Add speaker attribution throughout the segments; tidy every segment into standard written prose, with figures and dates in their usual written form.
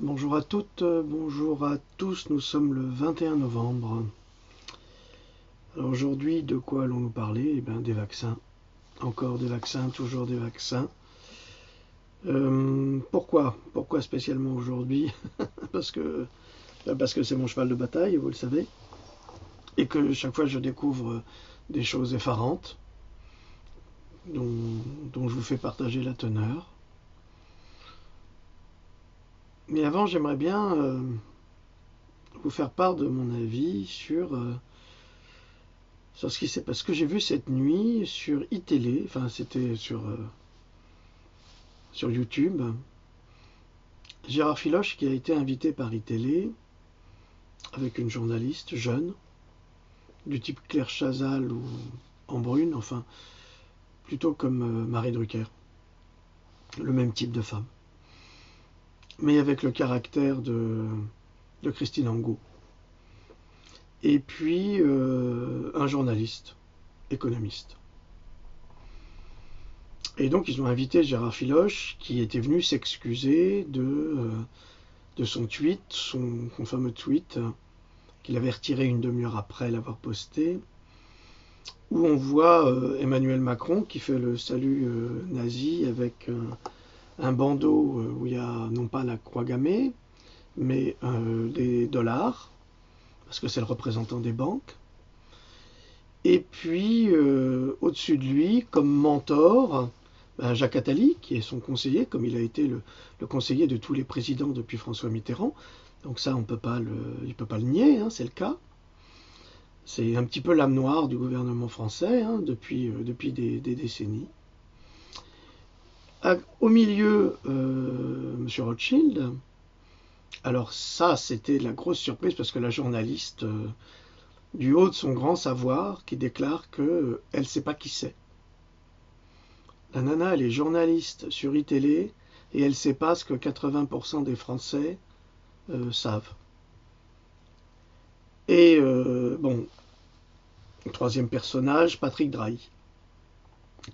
Speaker 1: Bonjour à toutes, bonjour à tous, nous sommes le 21 novembre. Alors aujourd'hui, de quoi allons-nous parler? Eh bien, des vaccins. Encore des vaccins, toujours des vaccins. Pourquoi spécialement aujourd'hui? Parce que c'est mon cheval de bataille, vous le savez, et que chaque fois je découvre des choses effarantes dont je vous fais partager la teneur. Mais avant, j'aimerais bien vous faire part de mon avis sur ce qui s'est passé. Ce que j'ai vu cette nuit sur iTélé, enfin c'était sur YouTube. Gérard Filoche qui a été invité par iTélé avec une journaliste jeune, du type Claire Chazal ou Embrune, enfin plutôt comme Marie Drucker, le même type de femme, mais avec le caractère de Christine Angot. Et puis un journaliste, économiste. Et donc ils ont invité Gérard Filoche qui était venu s'excuser de son tweet, son fameux tweet qu'il avait retiré une demi-heure après l'avoir posté, où on voit Emmanuel Macron qui fait le salut nazi avec un bandeau où il y a non pas la croix gammée, mais des dollars, parce que c'est le représentant des banques. Et puis, au-dessus de lui, comme mentor, Jacques Attali, qui est son conseiller, comme il a été le conseiller de tous les présidents depuis François Mitterrand. Donc ça, il ne peut pas le nier, hein, c'est le cas. C'est un petit peu l'âme noire du gouvernement français hein, depuis des décennies. Au milieu, M. Rothschild. Alors ça, c'était la grosse surprise parce que la journaliste, du haut de son grand savoir, qui déclare qu'elle ne sait pas qui c'est. La nana, elle est journaliste sur iTélé et elle ne sait pas ce que 80% des Français savent. Et bon, troisième personnage, Patrick Drahi,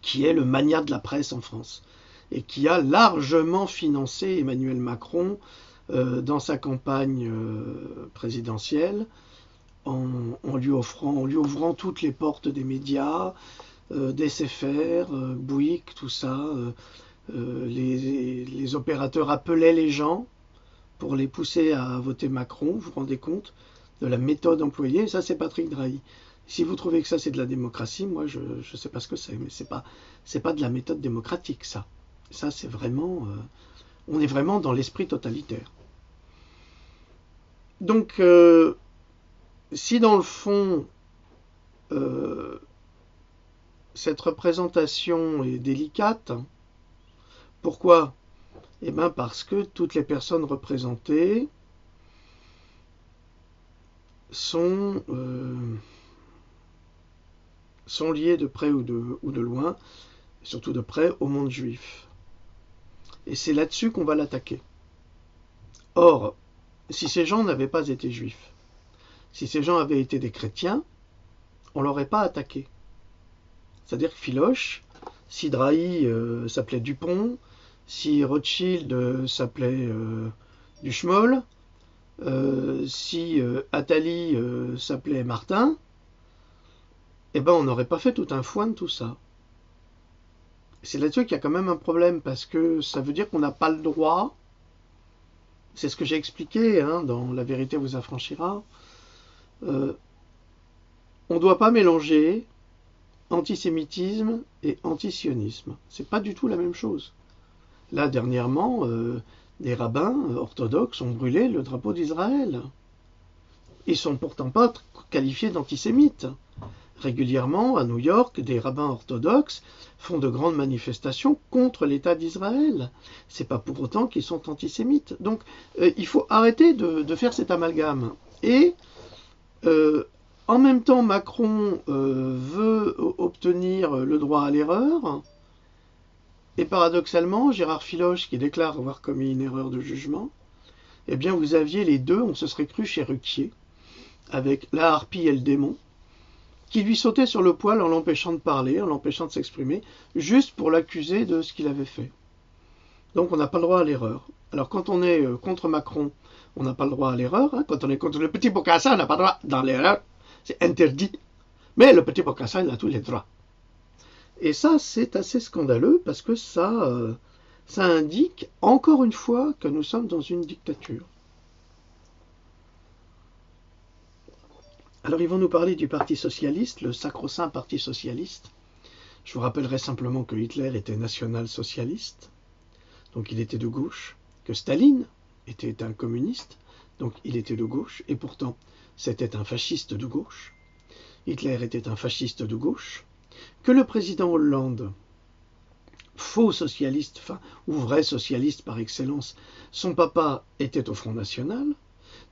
Speaker 1: qui est le magnat de la presse en France et qui a largement financé Emmanuel Macron dans sa campagne présidentielle en lui ouvrant toutes les portes des médias, d'SFR, Bouygues, tout ça. Les opérateurs appelaient les gens pour les pousser à voter Macron. Vous vous rendez compte de la méthode employée? Ça, c'est Patrick Drahi. Si vous trouvez que ça, c'est de la démocratie, moi, je ne sais pas ce que c'est, mais c'est pas de la méthode démocratique, ça. Ça, c'est vraiment... on est vraiment dans l'esprit totalitaire. Donc, si dans le fond, cette représentation est délicate, pourquoi? Eh bien parce que toutes les personnes représentées sont liées de près ou de loin, surtout de près, au monde juif. Et c'est là-dessus qu'on va l'attaquer. Or, si ces gens n'avaient pas été juifs, si ces gens avaient été des chrétiens, on ne l'aurait pas attaqué. C'est-à-dire que Filoche, si Drahi s'appelait Dupont, si Rothschild s'appelait Duchemol, si Attali s'appelait Martin, eh ben on n'aurait pas fait tout un foin de tout ça. C'est là-dessus qu'il y a quand même un problème, parce que ça veut dire qu'on n'a pas le droit, c'est ce que j'ai expliqué hein, dans La vérité vous affranchira, on ne doit pas mélanger antisémitisme et antisionisme. C'est pas du tout la même chose. Là, dernièrement, des rabbins orthodoxes ont brûlé le drapeau d'Israël. Ils sont pourtant pas qualifiés d'antisémites. Régulièrement, à New York, des rabbins orthodoxes font de grandes manifestations contre l'État d'Israël. C'est pas pour autant qu'ils sont antisémites. Donc, il faut arrêter de faire cet amalgame. Et en même temps, Macron veut obtenir le droit à l'erreur. Et paradoxalement, Gérard Filoche, qui déclare avoir commis une erreur de jugement, eh bien vous aviez les deux, on se serait cru chez Ruquier, avec la harpie et le démon, qui lui sautaient sur le poil en l'empêchant de parler, en l'empêchant de s'exprimer, juste pour l'accuser de ce qu'il avait fait. Donc on n'a pas le droit à l'erreur. Alors quand on est contre Macron, on n'a pas le droit à l'erreur. Hein. Quand on est contre le petit Bokassa, on n'a pas le droit dans l'erreur. C'est interdit. Mais le petit Bokassa, il a tous les droits. Et ça, c'est assez scandaleux parce que ça indique encore une fois que nous sommes dans une dictature. Alors ils vont nous parler du Parti socialiste, le sacro-saint Parti socialiste. Je vous rappellerai simplement que Hitler était national-socialiste, donc il était de gauche, que Staline était un communiste, donc il était de gauche, et pourtant c'était un fasciste de gauche. Hitler était un fasciste de gauche, que le président Hollande, faux socialiste, enfin, ou vrai socialiste par excellence, son papa était au Front National.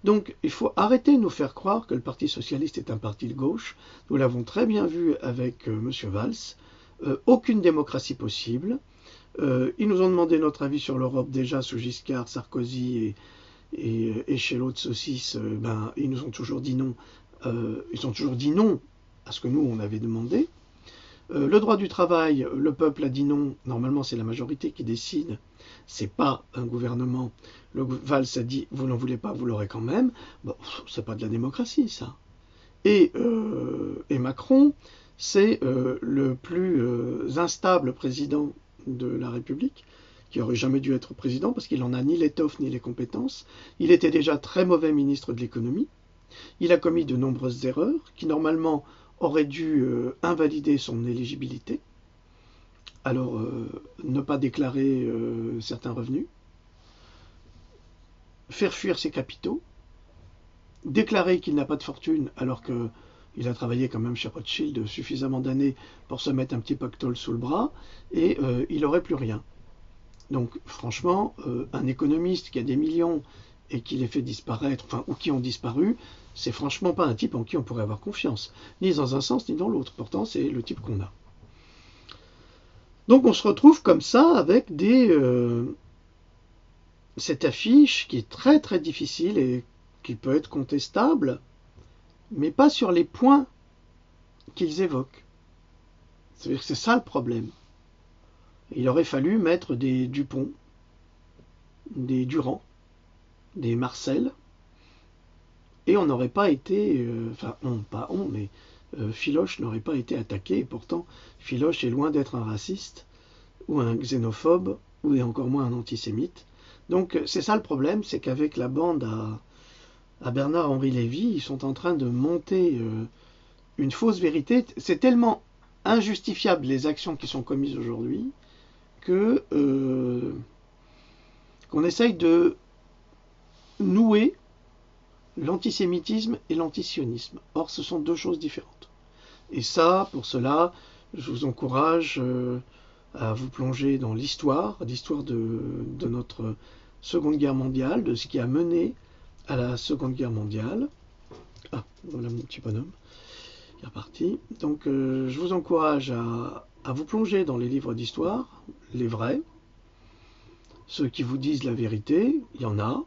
Speaker 1: Donc il faut arrêter de nous faire croire que le Parti socialiste est un parti de gauche. Nous l'avons très bien vu avec M. Valls. Aucune démocratie possible. Ils nous ont demandé notre avis sur l'Europe déjà sous Giscard, Sarkozy et chez l'autre saucisse. Ils nous ont toujours dit non. Ils ont toujours dit non à ce que nous on avait demandé. Le droit du travail, le peuple a dit non. Normalement, c'est la majorité qui décide. C'est pas un gouvernement. Le Valls a dit vous n'en voulez pas, vous l'aurez quand même. Bon, c'est pas de la démocratie, ça. Et Macron, c'est le plus instable président de la République, qui aurait jamais dû être président parce qu'il n'en a ni l'étoffe ni les compétences. Il était déjà très mauvais ministre de l'économie. Il a commis de nombreuses erreurs qui normalement aurait dû invalider son éligibilité, alors ne pas déclarer certains revenus, faire fuir ses capitaux, déclarer qu'il n'a pas de fortune alors qu'il a travaillé quand même chez Rothschild suffisamment d'années pour se mettre un petit pactole sous le bras, et il n'aurait plus rien. Donc franchement, un économiste qui a des millions et qui les fait disparaître, enfin, ou qui ont disparu, c'est franchement pas un type en qui on pourrait avoir confiance, ni dans un sens ni dans l'autre. Pourtant, c'est le type qu'on a. Donc on se retrouve comme ça avec cette affiche qui est très très difficile et qui peut être contestable, mais pas sur les points qu'ils évoquent. C'est-à-dire que c'est ça le problème. Il aurait fallu mettre des Dupont, des Durand, des Marcel, et on n'aurait pas été, mais Philoche n'aurait pas été attaqué, et pourtant Philoche est loin d'être un raciste, ou un xénophobe, ou encore moins un antisémite. Donc c'est ça le problème, c'est qu'avec la bande à Bernard-Henri Lévy, ils sont en train de monter une fausse vérité. C'est tellement injustifiable les actions qui sont commises aujourd'hui que qu'on essaye de nouer l'antisémitisme et l'antisionisme. Or, ce sont deux choses différentes. Et ça, pour cela, je vous encourage à vous plonger dans l'histoire de notre Seconde Guerre mondiale, de ce qui a mené à la Seconde Guerre mondiale. Ah, voilà mon petit bonhomme qui est reparti. Donc, je vous encourage à vous plonger dans les livres d'histoire, les vrais, ceux qui vous disent la vérité, il y en a.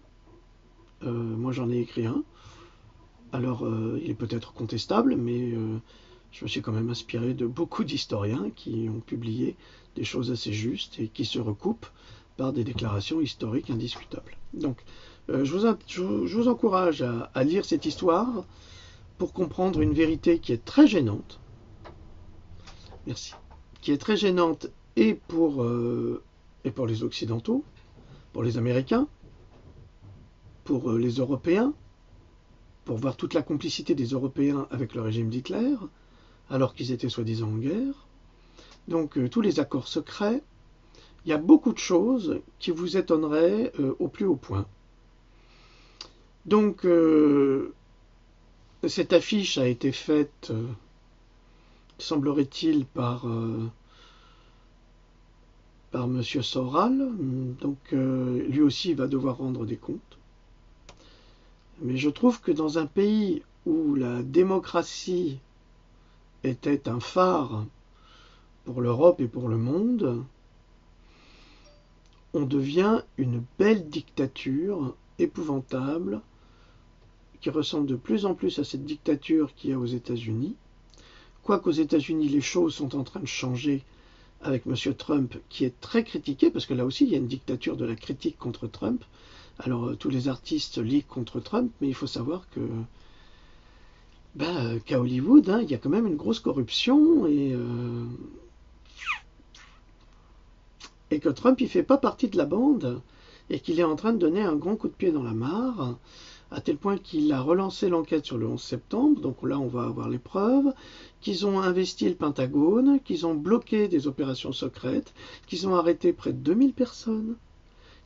Speaker 1: Moi, j'en ai écrit un. Alors, il est peut-être contestable, mais je me suis quand même inspiré de beaucoup d'historiens qui ont publié des choses assez justes et qui se recoupent par des déclarations historiques indiscutables. Donc, je vous encourage à lire cette histoire pour comprendre une vérité qui est très gênante. Merci. Qui est très gênante et pour les Occidentaux, pour les Américains, pour les Européens, pour voir toute la complicité des Européens avec le régime d'Hitler, alors qu'ils étaient soi-disant en guerre. Donc tous les accords secrets, il y a beaucoup de choses qui vous étonneraient au plus haut point. Donc cette affiche a été faite, semblerait-il, par M. Soral, donc lui aussi va devoir rendre des comptes. Mais je trouve que dans un pays où la démocratie était un phare pour l'Europe et pour le monde, on devient une belle dictature épouvantable qui ressemble de plus en plus à cette dictature qu'il y a aux États-Unis. Quoique aux États-Unis les choses sont en train de changer avec M. Trump, qui est très critiqué, parce que là aussi, il y a une dictature de la critique contre Trump. Alors, tous les artistes liguent contre Trump, mais il faut savoir que qu'à Hollywood, hein, il y a quand même une grosse corruption et que Trump, il fait pas partie de la bande et qu'il est en train de donner un grand coup de pied dans la mare, à tel point qu'il a relancé l'enquête sur le 11 septembre, donc là on va avoir les preuves, qu'ils ont investi le Pentagone, qu'ils ont bloqué des opérations secrètes, qu'ils ont arrêté près de 2000 personnes,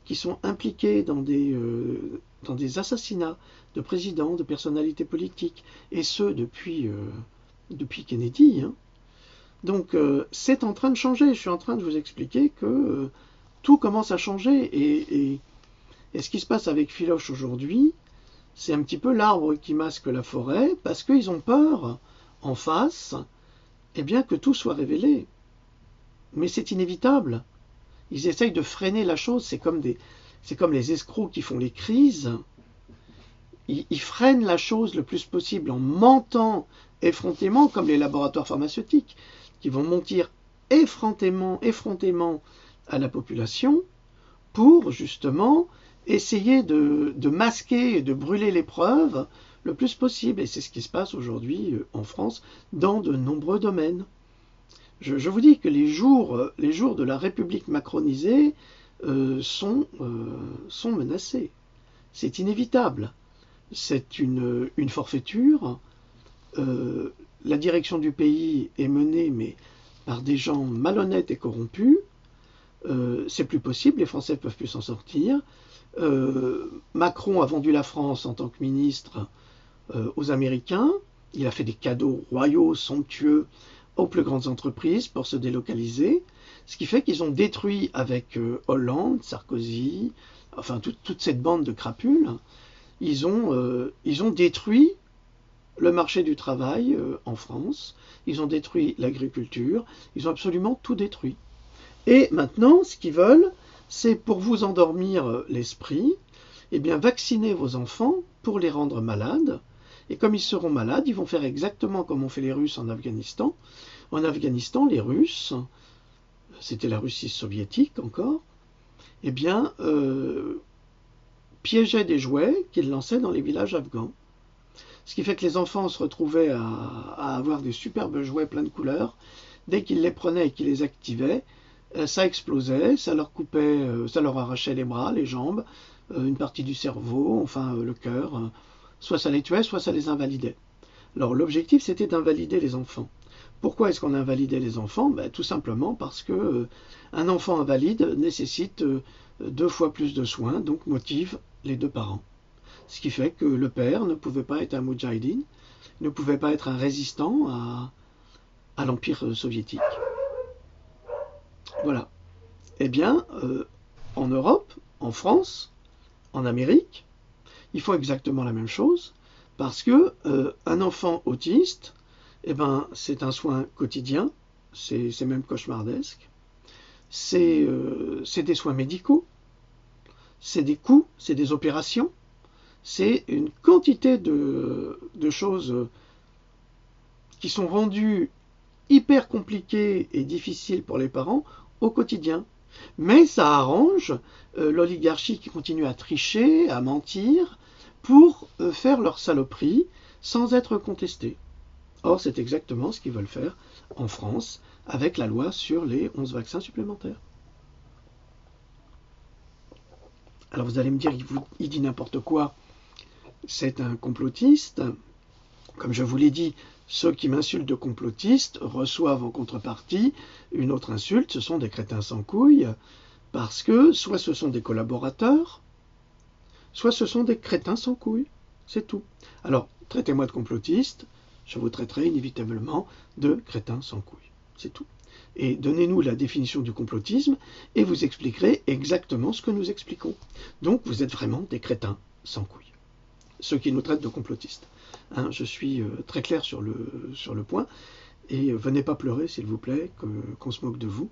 Speaker 1: qui sont impliquées dans des assassinats de présidents, de personnalités politiques, et ce depuis Kennedy. Hein. Donc c'est en train de changer, je suis en train de vous expliquer que tout commence à changer, et ce qui se passe avec Philoche aujourd'hui, c'est un petit peu l'arbre qui masque la forêt, parce qu'ils ont peur, en face, eh bien, que tout soit révélé. Mais c'est inévitable. Ils essayent de freiner la chose, c'est comme les escrocs qui font les crises. Ils freinent la chose le plus possible en mentant effrontément, comme les laboratoires pharmaceutiques, qui vont mentir effrontément à la population pour, justement, essayer de masquer et de brûler les preuves le plus possible. Et c'est ce qui se passe aujourd'hui en France dans de nombreux domaines. Je vous dis que les jours de la République macronisée sont menacés. C'est inévitable. C'est une forfaiture. La direction du pays est menée, mais par des gens malhonnêtes et corrompus. C'est plus possible, les Français ne peuvent plus s'en sortir. Macron a vendu la France en tant que ministre aux Américains. Il a fait des cadeaux royaux, somptueux aux plus grandes entreprises pour se délocaliser. Ce qui fait qu'ils ont détruit avec Hollande, Sarkozy, enfin toute cette bande de crapules, ils ont détruit le marché du travail en France, ils ont détruit l'agriculture, ils ont absolument tout détruit. Et maintenant, ce qu'ils veulent, c'est pour vous endormir l'esprit, eh bien vacciner vos enfants pour les rendre malades. Et comme ils seront malades, ils vont faire exactement comme ont fait les Russes en Afghanistan. En Afghanistan, les Russes, c'était la Russie soviétique encore, eh bien, piégeaient des jouets qu'ils lançaient dans les villages afghans. Ce qui fait que les enfants se retrouvaient à avoir des superbes jouets pleins de couleurs. Dès qu'ils les prenaient et qu'ils les activaient, ça explosait, ça leur coupait, ça leur arrachait les bras, les jambes, une partie du cerveau, enfin le cœur. Soit ça les tuait, soit ça les invalidait. Alors l'objectif, c'était d'invalider les enfants. Pourquoi est-ce qu'on invalidait les enfants? Tout simplement parce que un enfant invalide nécessite 2 fois plus de soins, donc motive les 2 parents. Ce qui fait que le père ne pouvait pas être un moudjahidine, ne pouvait pas être un résistant à l'Empire soviétique. Voilà. Eh bien, en Europe, en France, en Amérique, ils font exactement la même chose, parce que un enfant autiste, eh ben, c'est un soin quotidien, c'est même cauchemardesque, c'est des soins médicaux, c'est des coûts, c'est des opérations, c'est une quantité de choses qui sont rendues hyper compliquées et difficiles pour les parents au quotidien. Mais ça arrange l'oligarchie qui continue à tricher, à mentir, pour faire leur saloperie sans être contestés. Or, c'est exactement ce qu'ils veulent faire en France avec la loi sur les 11 vaccins supplémentaires. Alors vous allez me dire, il dit n'importe quoi, c'est un complotiste. Comme je vous l'ai dit, ceux qui m'insultent de complotiste reçoivent en contrepartie une autre insulte, ce sont des crétins sans couilles, parce que soit ce sont des collaborateurs, soit ce sont des crétins sans couilles, c'est tout. Alors, traitez-moi de complotiste, je vous traiterai inévitablement de crétins sans couilles, c'est tout. Et donnez-nous la définition du complotisme, et vous expliquerez exactement ce que nous expliquons. Donc, vous êtes vraiment des crétins sans couilles, ceux qui nous traitent de complotistes. Hein, je suis très clair sur le point, et venez pas pleurer, s'il vous plaît, qu'on se moque de vous,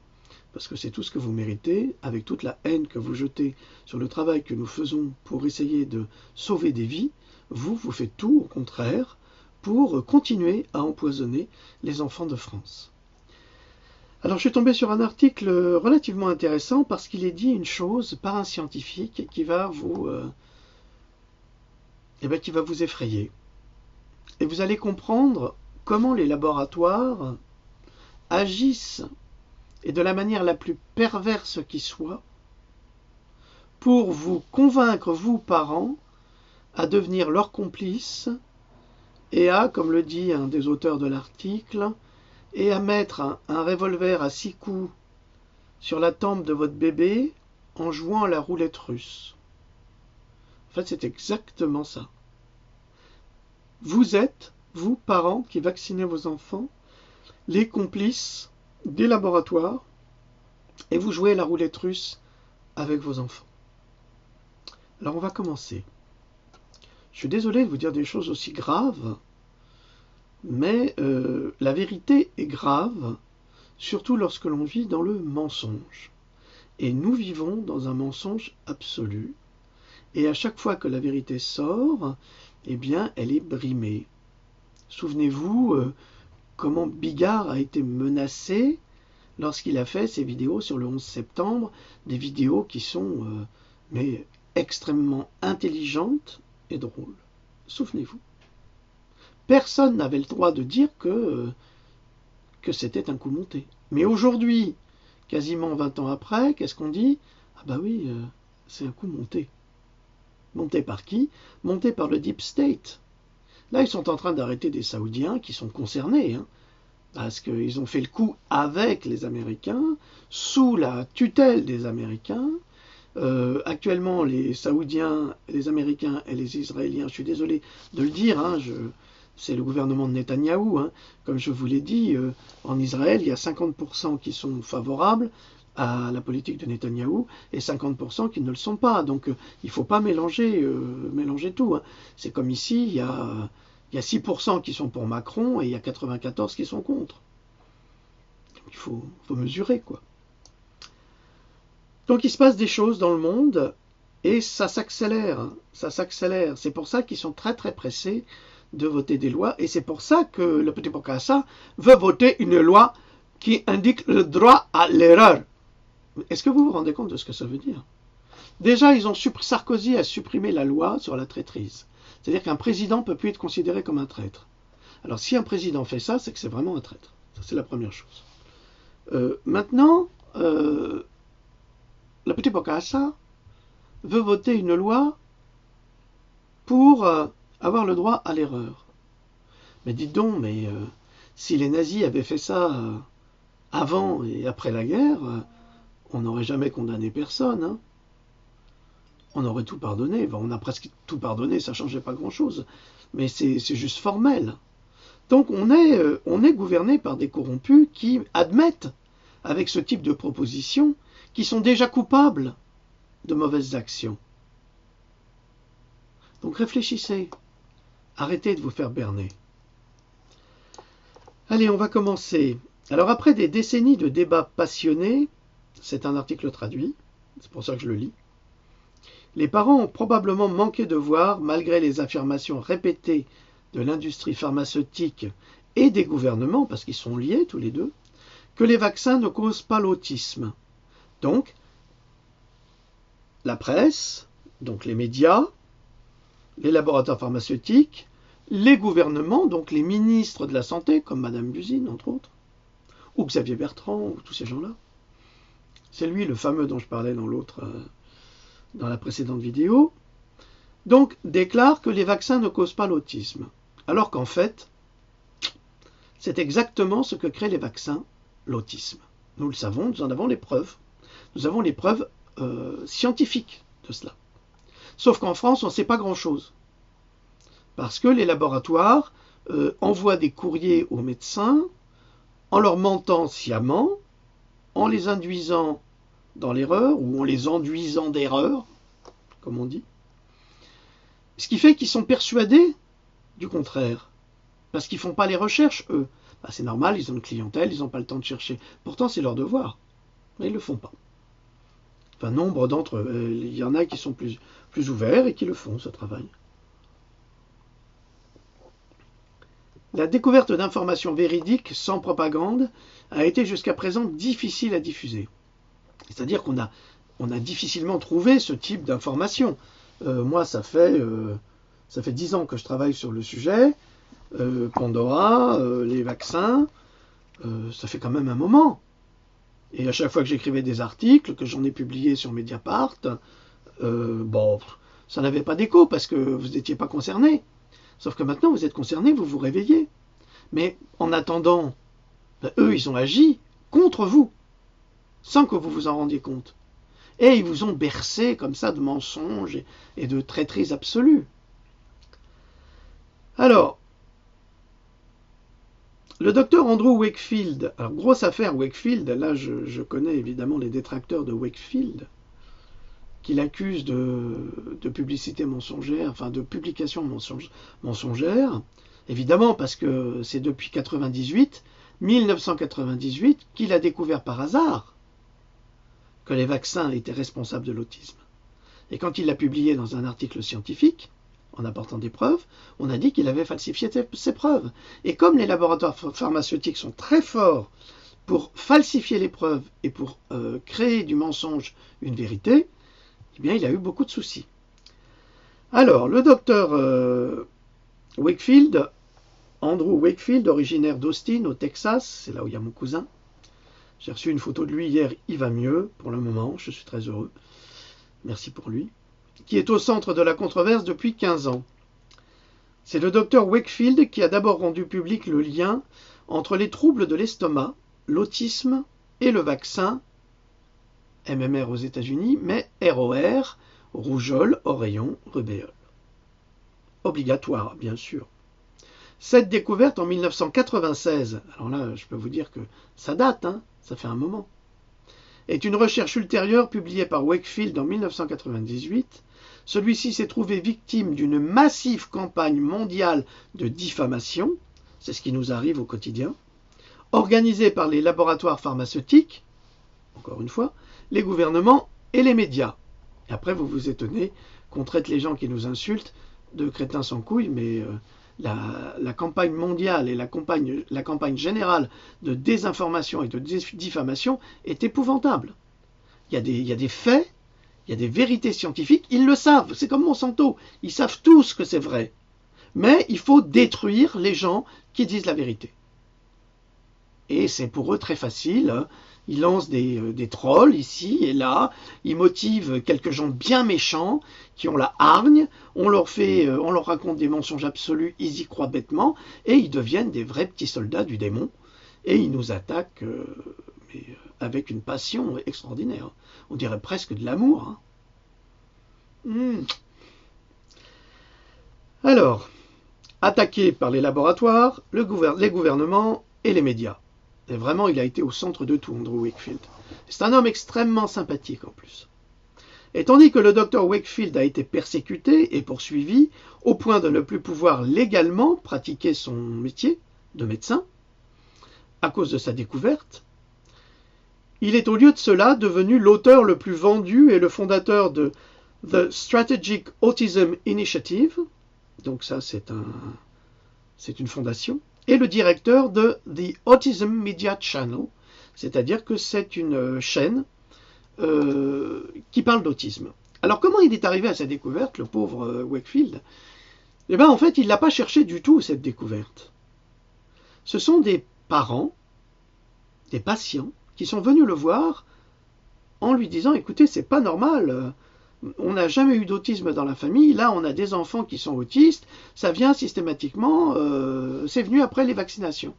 Speaker 1: parce que c'est tout ce que vous méritez, avec toute la haine que vous jetez sur le travail que nous faisons pour essayer de sauver des vies. Vous faites tout, au contraire, pour continuer à empoisonner les enfants de France. Alors je suis tombé sur un article relativement intéressant parce qu'il est dit une chose par un scientifique qui va qui va vous effrayer. Et vous allez comprendre comment les laboratoires agissent, et de la manière la plus perverse qui soit, pour vous convaincre, vous parents, à devenir leurs complices et à, comme le dit un des auteurs de l'article, et à mettre un revolver à 6 coups sur la tempe de votre bébé en jouant à la roulette russe. En fait, c'est exactement ça. Vous êtes, vous, parents qui vaccinez vos enfants, les complices des laboratoires, et vous jouez à la roulette russe avec vos enfants. Alors on va commencer. Je suis désolé de vous dire des choses aussi graves, mais la vérité est grave, surtout lorsque l'on vit dans le mensonge. Et nous vivons dans un mensonge absolu, et à chaque fois que la vérité sort, eh bien, elle est brimée. Souvenez-vous comment Bigard a été menacé lorsqu'il a fait ses vidéos sur le 11 septembre, des vidéos qui sont mais extrêmement intelligentes et drôles. Souvenez-vous. Personne n'avait le droit de dire que c'était un coup monté. Mais aujourd'hui, quasiment 20 ans après, qu'est-ce qu'on dit? Ah bah oui, c'est un coup monté. Monté par qui? Monté par le Deep State. Là, ils sont en train d'arrêter des Saoudiens qui sont concernés, hein, parce qu'ils ont fait le coup avec les Américains, sous la tutelle des Américains. Actuellement, les Saoudiens, les Américains et les Israéliens, je suis désolé de le dire, hein, c'est le gouvernement de Netanyahou, hein, comme je vous l'ai dit, en Israël, il y a 50% qui sont favorables à la politique de Netanyahou et 50% qui ne le sont pas. Donc il ne faut pas mélanger tout. Hein. C'est comme ici, il y a 6% qui sont pour Macron et il y a 94 qui sont contre. Donc il faut mesurer, quoi. Donc il se passe des choses dans le monde et ça s'accélère. Hein. Ça s'accélère. C'est pour ça qu'ils sont très très pressés de voter des lois et c'est pour ça que le petit Bokassa veut voter une loi qui indique le droit à l'erreur. Est-ce que vous vous rendez compte de ce que ça veut dire? Déjà, Sarkozy a supprimé la loi sur la traîtrise. C'est-à-dire qu'un président ne peut plus être considéré comme un traître. Alors si un président fait ça, c'est que c'est vraiment un traître. Ça, c'est la première chose. Maintenant, le petit Bokassa veut voter une loi pour avoir le droit à l'erreur. Mais dites donc, si les nazis avaient fait ça avant et après la guerre, on n'aurait jamais condamné personne. Hein. On aurait tout pardonné. Enfin, on a presque tout pardonné, ça ne changeait pas grand-chose. Mais c'est juste formel. Donc on est gouverné par des corrompus qui admettent, avec ce type de propositions, qui sont déjà coupables de mauvaises actions. Donc réfléchissez. Arrêtez de vous faire berner. Allez, on va commencer. Alors après des décennies de débats passionnés, c'est un article traduit, c'est pour ça que je le lis, les parents ont probablement manqué de voir, malgré les affirmations répétées de l'industrie pharmaceutique et des gouvernements, parce qu'ils sont liés tous les deux, que les vaccins ne causent pas l'autisme. Donc, la presse, donc les médias, les laboratoires pharmaceutiques, les gouvernements, donc les ministres de la Santé, comme Madame Buzyn, entre autres, ou Xavier Bertrand, ou tous ces gens-là. C'est lui, le fameux dont je parlais dans la précédente vidéo. Donc, déclare que les vaccins ne causent pas l'autisme. Alors qu'en fait, c'est exactement ce que créent les vaccins, l'autisme. Nous le savons, nous en avons les preuves. Nous avons les preuves scientifiques de cela. Sauf qu'en France, on ne sait pas grand-chose. Parce que les laboratoires envoient des courriers aux médecins en leur mentant sciemment, en les induisant dans l'erreur, ou en les enduisant d'erreur, comme on dit. Ce qui fait qu'ils sont persuadés du contraire. Parce qu'ils ne font pas les recherches, eux. Ben, c'est normal, ils ont une clientèle, ils n'ont pas le temps de chercher. Pourtant, c'est leur devoir. Mais ils ne le font pas. Enfin, nombre d'entre eux. Il y en a qui sont plus ouverts et qui le font, ce travail. La découverte d'informations véridiques, sans propagande, a été jusqu'à présent difficile à diffuser. C'est-à-dire qu'on a difficilement trouvé ce type d'information. Moi, ça fait 10 ans que je travaille sur le sujet. Pandora, les vaccins, ça fait quand même un moment. Et à chaque fois que j'écrivais des articles, que j'en ai publiés sur Mediapart, ça n'avait pas d'écho parce que vous n'étiez pas concernés. Sauf que maintenant, vous êtes concernés, vous vous réveillez. Mais en attendant, eux, ils ont agi contre vous, sans que vous vous en rendiez compte. Et ils vous ont bercé comme ça de mensonges et de traîtrises absolues. Alors, le docteur Andrew Wakefield, alors grosse affaire Wakefield, là je connais évidemment les détracteurs de Wakefield, qui l'accusent de publicité mensongère, enfin de publication mensongère, évidemment parce que c'est depuis 1998, qu'il a découvert par hasard que les vaccins étaient responsables de l'autisme. Et quand il l'a publié dans un article scientifique, en apportant des preuves, on a dit qu'il avait falsifié ses preuves. Et comme les laboratoires pharmaceutiques sont très forts pour falsifier les preuves et pour créer du mensonge une vérité, eh bien, il a eu beaucoup de soucis. Alors, le docteur Wakefield, Andrew Wakefield, originaire d'Austin, au Texas, c'est là où il y a mon cousin. J'ai reçu une photo de lui hier, il va mieux pour le moment, je suis très heureux. Merci pour lui. Qui est au centre de la controverse depuis 15 ans. C'est le docteur Wakefield qui a d'abord rendu public le lien entre les troubles de l'estomac, l'autisme et le vaccin MMR aux États-Unis, mais ROR, rougeole, oreillon, rubéole. Obligatoire, bien sûr. Cette découverte en 1996, alors là, je peux vous dire que ça date, ça fait un moment, est une recherche ultérieure publiée par Wakefield en 1998. Celui-ci s'est trouvé victime d'une massive campagne mondiale de diffamation, c'est ce qui nous arrive au quotidien, organisée par les laboratoires pharmaceutiques, encore une fois, les gouvernements et les médias. Et après, vous vous étonnez qu'on traite les gens qui nous insultent de crétins sans couilles, mais la campagne mondiale et la campagne générale de désinformation et de diffamation est épouvantable. Il y a des faits, il y a des vérités scientifiques, ils le savent, c'est comme Monsanto, ils savent tous que c'est vrai. Mais il faut détruire les gens qui disent la vérité. Et c'est pour eux très facile, ils lancent des trolls ici et là, ils motivent quelques gens bien méchants qui ont la hargne, on leur raconte des mensonges absolus, ils y croient bêtement, et ils deviennent des vrais petits soldats du démon, et ils nous attaquent avec une passion extraordinaire. On dirait presque de l'amour. Alors, attaqué par les laboratoires, les gouvernements et les médias. Et vraiment, il a été au centre de tout, Andrew Wakefield. C'est un homme extrêmement sympathique en plus. Et tandis que le docteur Wakefield a été persécuté et poursuivi au point de ne plus pouvoir légalement pratiquer son métier de médecin, à cause de sa découverte, il est au lieu de cela devenu l'auteur le plus vendu et le fondateur de The Strategic Autism Initiative, donc ça c'est une fondation, et le directeur de The Autism Media Channel, c'est-à-dire que c'est une chaîne qui parle d'autisme. Alors comment il est arrivé à cette découverte, le pauvre Wakefield? Eh bien en fait, il ne l'a pas cherché du tout, cette découverte. Ce sont des parents, des patients, qui sont venus le voir en lui disant « Écoutez, c'est pas normal, on n'a jamais eu d'autisme dans la famille, là on a des enfants qui sont autistes, ça vient systématiquement, c'est venu après les vaccinations. »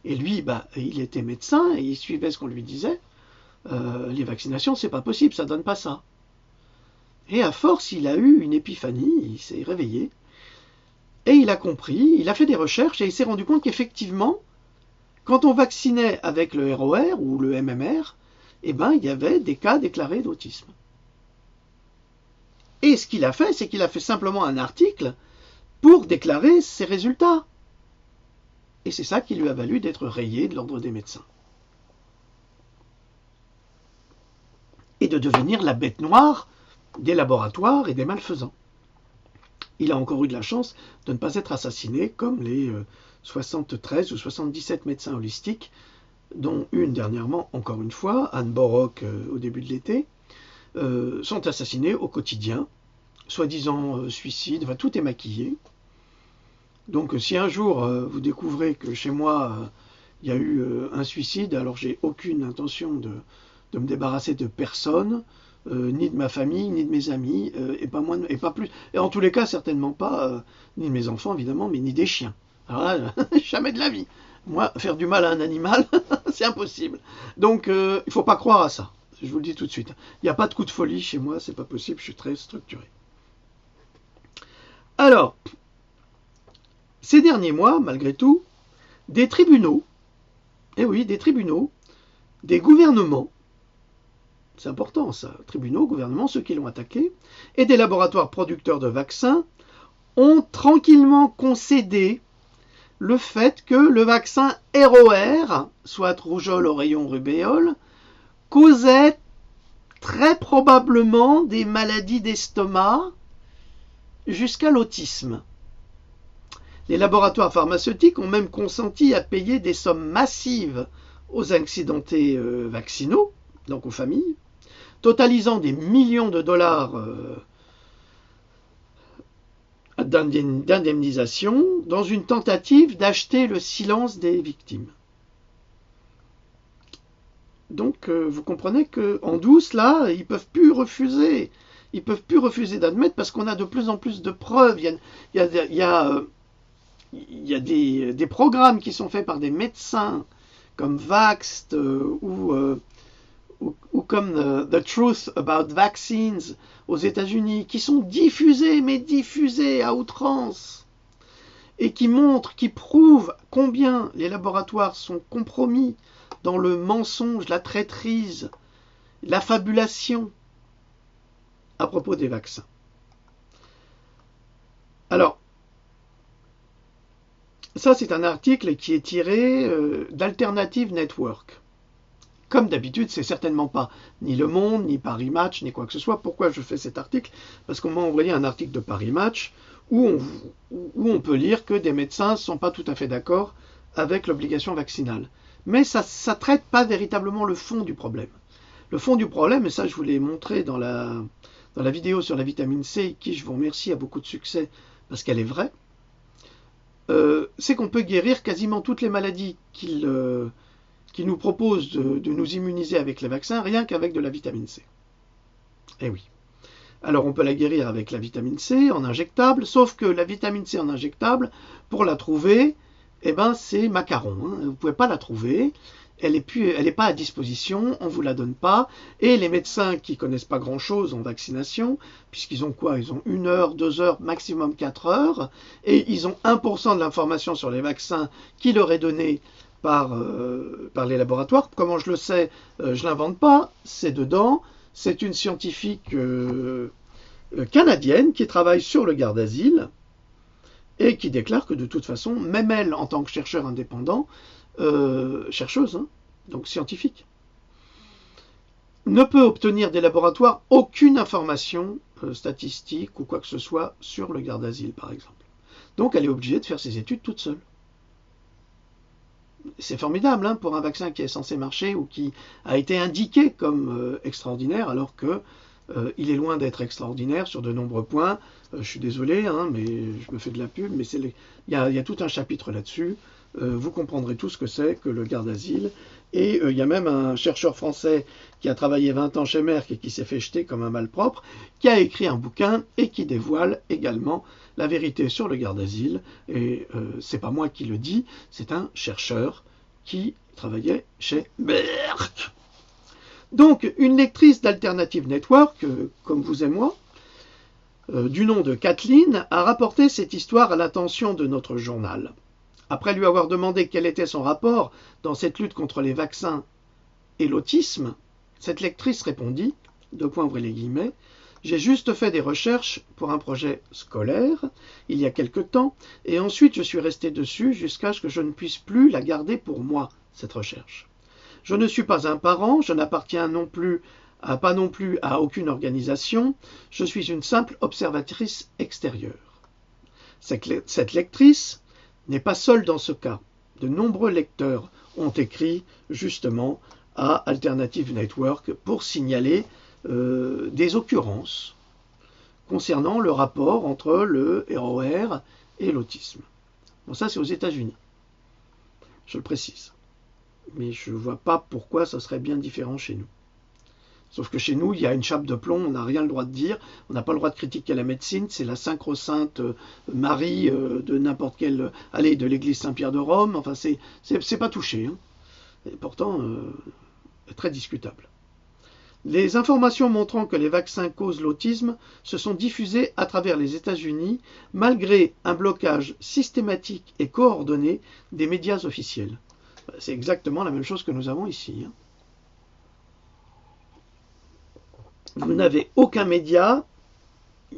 Speaker 1: Et lui, il était médecin et il suivait ce qu'on lui disait. Les vaccinations, c'est pas possible, ça donne pas ça. Et à force, il a eu une épiphanie, il s'est réveillé, et il a compris, il a fait des recherches et il s'est rendu compte qu'effectivement, quand on vaccinait avec le ROR ou le MMR, eh ben, il y avait des cas déclarés d'autisme. Et ce qu'il a fait, c'est qu'il a fait simplement un article pour déclarer ses résultats. Et c'est ça qui lui a valu d'être rayé de l'ordre des médecins. Et de devenir la bête noire des laboratoires et des malfaisants. Il a encore eu de la chance de ne pas être assassiné comme les 73 ou 77 médecins holistiques dont une dernièrement, encore une fois, Anne Borok au début de l'été, sont assassinés au quotidien, soi-disant suicide, enfin tout est maquillé. Donc si un jour vous découvrez que chez moi il y a eu un suicide, alors j'ai aucune intention de me débarrasser de personne, ni de ma famille, ni de mes amis, et pas moins, et pas plus, et en tous les cas certainement pas, ni de mes enfants évidemment, mais ni des chiens. Alors là, jamais de la vie. Moi, faire du mal à un animal, c'est impossible. Donc il ne faut pas croire à ça. Je vous le dis tout de suite. Il n'y a pas de coup de folie chez moi, c'est pas possible, je suis très structuré. Alors, ces derniers mois, malgré tout, des tribunaux, eh oui, des tribunaux, des gouvernements, c'est important ça, tribunaux, gouvernements, ceux qui l'ont attaqué, et des laboratoires producteurs de vaccins ont tranquillement concédé le fait que le vaccin ROR, soit rougeole, oreillon, rubéole, causait très probablement des maladies d'estomac jusqu'à l'autisme. Les laboratoires pharmaceutiques ont même consenti à payer des sommes massives aux accidentés vaccinaux, donc aux familles, totalisant des millions de dollars d'indemnisation dans une tentative d'acheter le silence des victimes. Donc vous comprenez qu'en douce, là, ils ne peuvent plus refuser. Ils ne peuvent plus refuser d'admettre parce qu'on a de plus en plus de preuves. Il y a des programmes qui sont faits par des médecins comme Vaxxed ou comme The Truth About Vaccines aux États-Unis, qui sont diffusés, mais diffusés à outrance, et qui montrent, qui prouvent combien les laboratoires sont compromis dans le mensonge, la traîtrise, l'affabulation à propos des vaccins. Alors, ça c'est un article qui est tiré d'Alternative Network. Comme d'habitude, c'est certainement pas ni Le Monde, ni Paris Match, ni quoi que ce soit. Pourquoi je fais cet article? Parce qu'on m'a envoyé un article de Paris Match où on peut lire que des médecins ne sont pas tout à fait d'accord avec l'obligation vaccinale. Mais ça ne traite pas véritablement le fond du problème. Le fond du problème, et ça je vous l'ai montré dans la vidéo sur la vitamine C, qui je vous remercie, a beaucoup de succès parce qu'elle est vraie, c'est qu'on peut guérir quasiment toutes les maladies qui nous propose de nous immuniser avec les vaccins, rien qu'avec de la vitamine C. Eh oui. Alors on peut la guérir avec la vitamine C en injectable, sauf que la vitamine C en injectable, pour la trouver, eh ben c'est macaron. Vous ne pouvez pas la trouver, elle n'est pas à disposition, on ne vous la donne pas, et les médecins qui ne connaissent pas grand-chose en vaccination, puisqu'ils ont quoi? Ils ont 1 heure, 2 heures, maximum 4 heures, et ils ont 1% de l'information sur les vaccins qui leur est donnée par les laboratoires. Comment je le sais? Je ne l'invente pas, c'est dedans. C'est une scientifique canadienne qui travaille sur le Gardasil et qui déclare que de toute façon, même elle, en tant que chercheur indépendant, chercheuse, hein, donc scientifique, ne peut obtenir des laboratoires aucune information statistique ou quoi que ce soit sur le Gardasil, par exemple. Donc elle est obligée de faire ses études toute seule. C'est formidable hein, pour un vaccin qui est censé marcher ou qui a été indiqué comme extraordinaire, alors que il est loin d'être extraordinaire sur de nombreux points. Je suis désolé, hein, mais je me fais de la pub, mais il y a tout un chapitre là-dessus. Vous comprendrez tout ce que c'est que le Gardasil. Et il y a même un chercheur français qui a travaillé 20 ans chez Merck et qui s'est fait jeter comme un malpropre, qui a écrit un bouquin et qui dévoile également la vérité sur le Gardasil. Et c'est pas moi qui le dis, c'est un chercheur qui travaillait chez Merck. Donc, une lectrice d'Alternative Network, comme vous et moi, du nom de Kathleen, a rapporté cette histoire à l'attention de notre journal. Après lui avoir demandé quel était son rapport dans cette lutte contre les vaccins et l'autisme, cette lectrice répondit, : j'ai juste fait des recherches pour un projet scolaire il y a quelque temps, et ensuite je suis resté dessus jusqu'à ce que je ne puisse plus la garder pour moi, cette recherche. Je ne suis pas un parent, je n'appartiens pas non plus à aucune organisation, je suis une simple observatrice extérieure. Cette lectrice n'est pas seule dans ce cas. De nombreux lecteurs ont écrit justement à Alternative Network pour signaler des occurrences concernant le rapport entre le ROR et l'autisme. Bon, ça c'est aux États-Unis, je le précise. Mais je ne vois pas pourquoi ça serait bien différent chez nous. Sauf que chez nous, il y a une chape de plomb, on n'a rien le droit de dire, on n'a pas le droit de critiquer la médecine, c'est la sacro-sainte Marie de n'importe quelle allée de l'église Saint-Pierre de Rome, enfin c'est pas touché, hein. Et pourtant très discutable. Les informations montrant que les vaccins causent l'autisme se sont diffusées à travers les États-Unis malgré un blocage systématique et coordonné des médias officiels. C'est exactement la même chose que nous avons ici, hein. Vous n'avez aucun média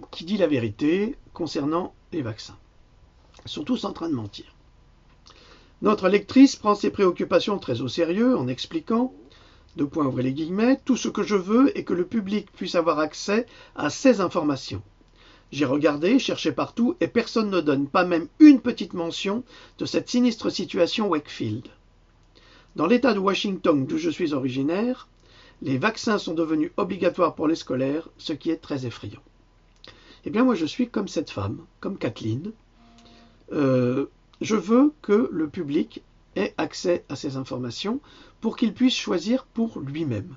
Speaker 1: qui dit la vérité concernant les vaccins. Ils sont tous en train de mentir. Notre lectrice prend ses préoccupations très au sérieux en expliquant, ouvrez les guillemets, tout ce que je veux est que le public puisse avoir accès à ces informations. J'ai regardé, cherché partout et personne ne donne pas même une petite mention de cette sinistre situation Wakefield. Dans l'État de Washington d'où je suis originaire, les vaccins sont devenus obligatoires pour les scolaires, ce qui est très effrayant. Eh bien moi je suis comme cette femme, comme Kathleen. Je veux que le public ait accès à ces informations pour qu'il puisse choisir pour lui-même.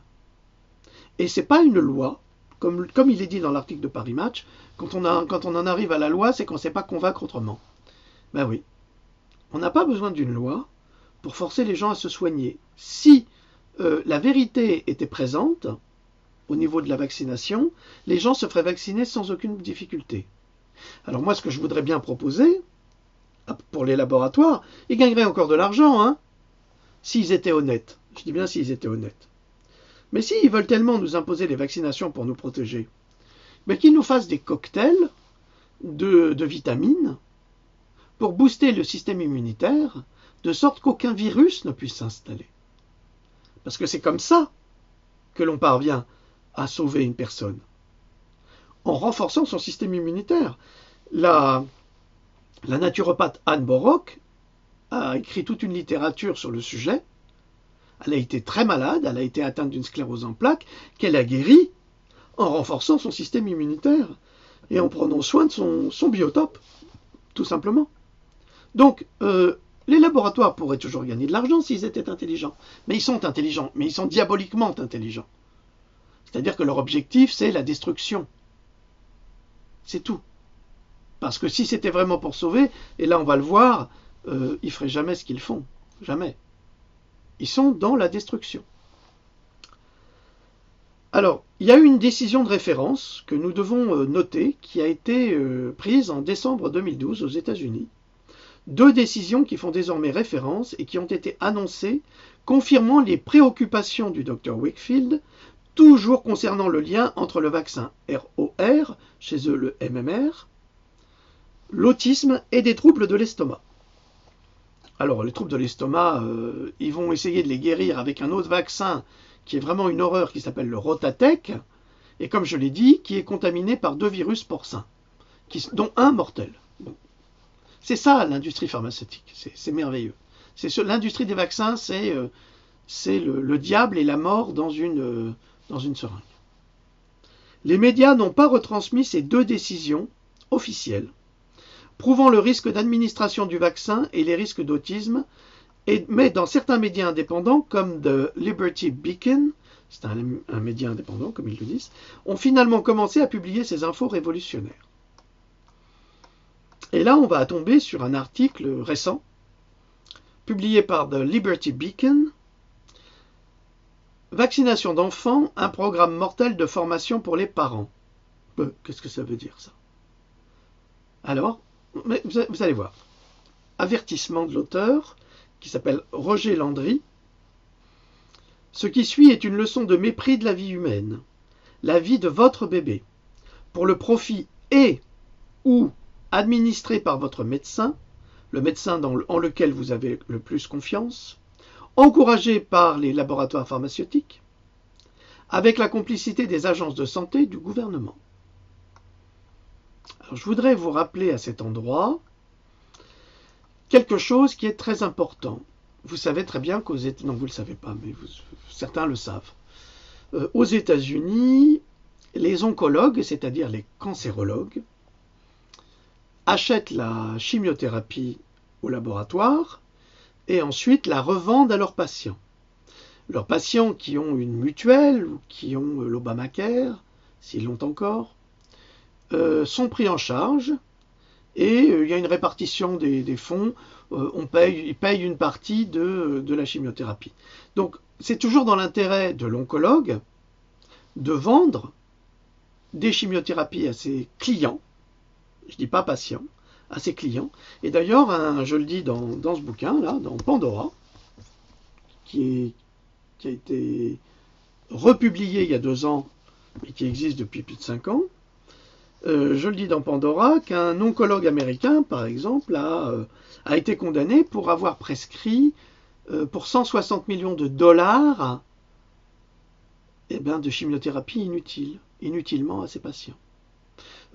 Speaker 1: Et ce n'est pas une loi, comme il est dit dans l'article de Paris Match, quand on en arrive à la loi, c'est qu'on ne sait pas convaincre autrement. Ben oui, on n'a pas besoin d'une loi pour forcer les gens à se soigner. Si la vérité était présente au niveau de la vaccination, les gens se feraient vacciner sans aucune difficulté. Alors moi, ce que je voudrais bien proposer, pour les laboratoires, ils gagneraient encore de l'argent, hein, s'ils étaient honnêtes. Je dis bien s'ils étaient honnêtes. Mais s'ils veulent tellement nous imposer les vaccinations pour nous protéger, mais qu'ils nous fassent des cocktails de vitamines pour booster le système immunitaire, de sorte qu'aucun virus ne puisse s'installer. Parce que c'est comme ça que l'on parvient à sauver une personne, en renforçant son système immunitaire. La naturopathe Anne Borok a écrit toute une littérature sur le sujet. Elle a été très malade, elle a été atteinte d'une sclérose en plaques, qu'elle a guérie en renforçant son système immunitaire et en prenant soin de son biotope, tout simplement. Donc, les laboratoires pourraient toujours gagner de l'argent s'ils étaient intelligents. Mais ils sont intelligents, mais ils sont diaboliquement intelligents. C'est-à-dire que leur objectif, c'est la destruction. C'est tout. Parce que si c'était vraiment pour sauver, et là on va le voir, ils ne feraient jamais ce qu'ils font. Jamais. Ils sont dans la destruction. Alors, il y a eu une décision de référence que nous devons noter, qui a été prise en décembre 2012 aux États-Unis. 2 décisions qui font désormais référence et qui ont été annoncées, confirmant les préoccupations du Dr Wakefield, toujours concernant le lien entre le vaccin ROR, chez eux le MMR, l'autisme et des troubles de l'estomac. Alors les troubles de l'estomac, ils vont essayer de les guérir avec un autre vaccin qui est vraiment une horreur, qui s'appelle le Rotatec, et comme je l'ai dit, qui est contaminé par 2 virus porcins, dont un mortel. Bon. C'est ça l'industrie pharmaceutique, c'est merveilleux. L'industrie des vaccins, c'est le diable et la mort dans une seringue. Les médias n'ont pas retransmis ces 2 décisions officielles, prouvant le risque d'administration du vaccin et les risques d'autisme, mais dans certains médias indépendants, comme The Liberty Beacon, c'est un média indépendant, comme ils le disent, ont finalement commencé à publier ces infos révolutionnaires. Et là, on va tomber sur un article récent, publié par The Liberty Beacon, Vaccination d'enfants, un programme mortel de formation pour les parents. Qu'est-ce que ça veut dire, ça? Alors, mais vous allez voir. Avertissement de l'auteur, qui s'appelle Roger Landry. Ce qui suit est une leçon de mépris de la vie humaine, la vie de votre bébé, pour le profit et ou administré par votre médecin, le médecin en lequel vous avez le plus confiance, encouragé par les laboratoires pharmaceutiques, avec la complicité des agences de santé du gouvernement. Alors, je voudrais vous rappeler à cet endroit quelque chose qui est très important. vous savez très bien qu'aux États-Unis, non vous ne le savez pas, mais certains le savent, aux États-Unis, les oncologues, c'est-à-dire les cancérologues, achètent la chimiothérapie au laboratoire et ensuite la revendent à leurs patients. Leurs patients qui ont une mutuelle ou qui ont l'Obamacare, s'ils l'ont encore, sont pris en charge et il y a une répartition des fonds. Ils payent une partie de la chimiothérapie. Donc c'est toujours dans l'intérêt de l'oncologue de vendre des chimiothérapies à ses clients, je ne dis pas patients, à ses clients. Et d'ailleurs, je le dis dans ce bouquin, là, dans Pandora, qui a été republié il y a 2 ans, mais qui existe depuis plus de 5 ans, je le dis dans Pandora, qu'un oncologue américain, par exemple, a été condamné pour avoir prescrit pour 160 millions de dollars de chimiothérapie inutilement à ses patients.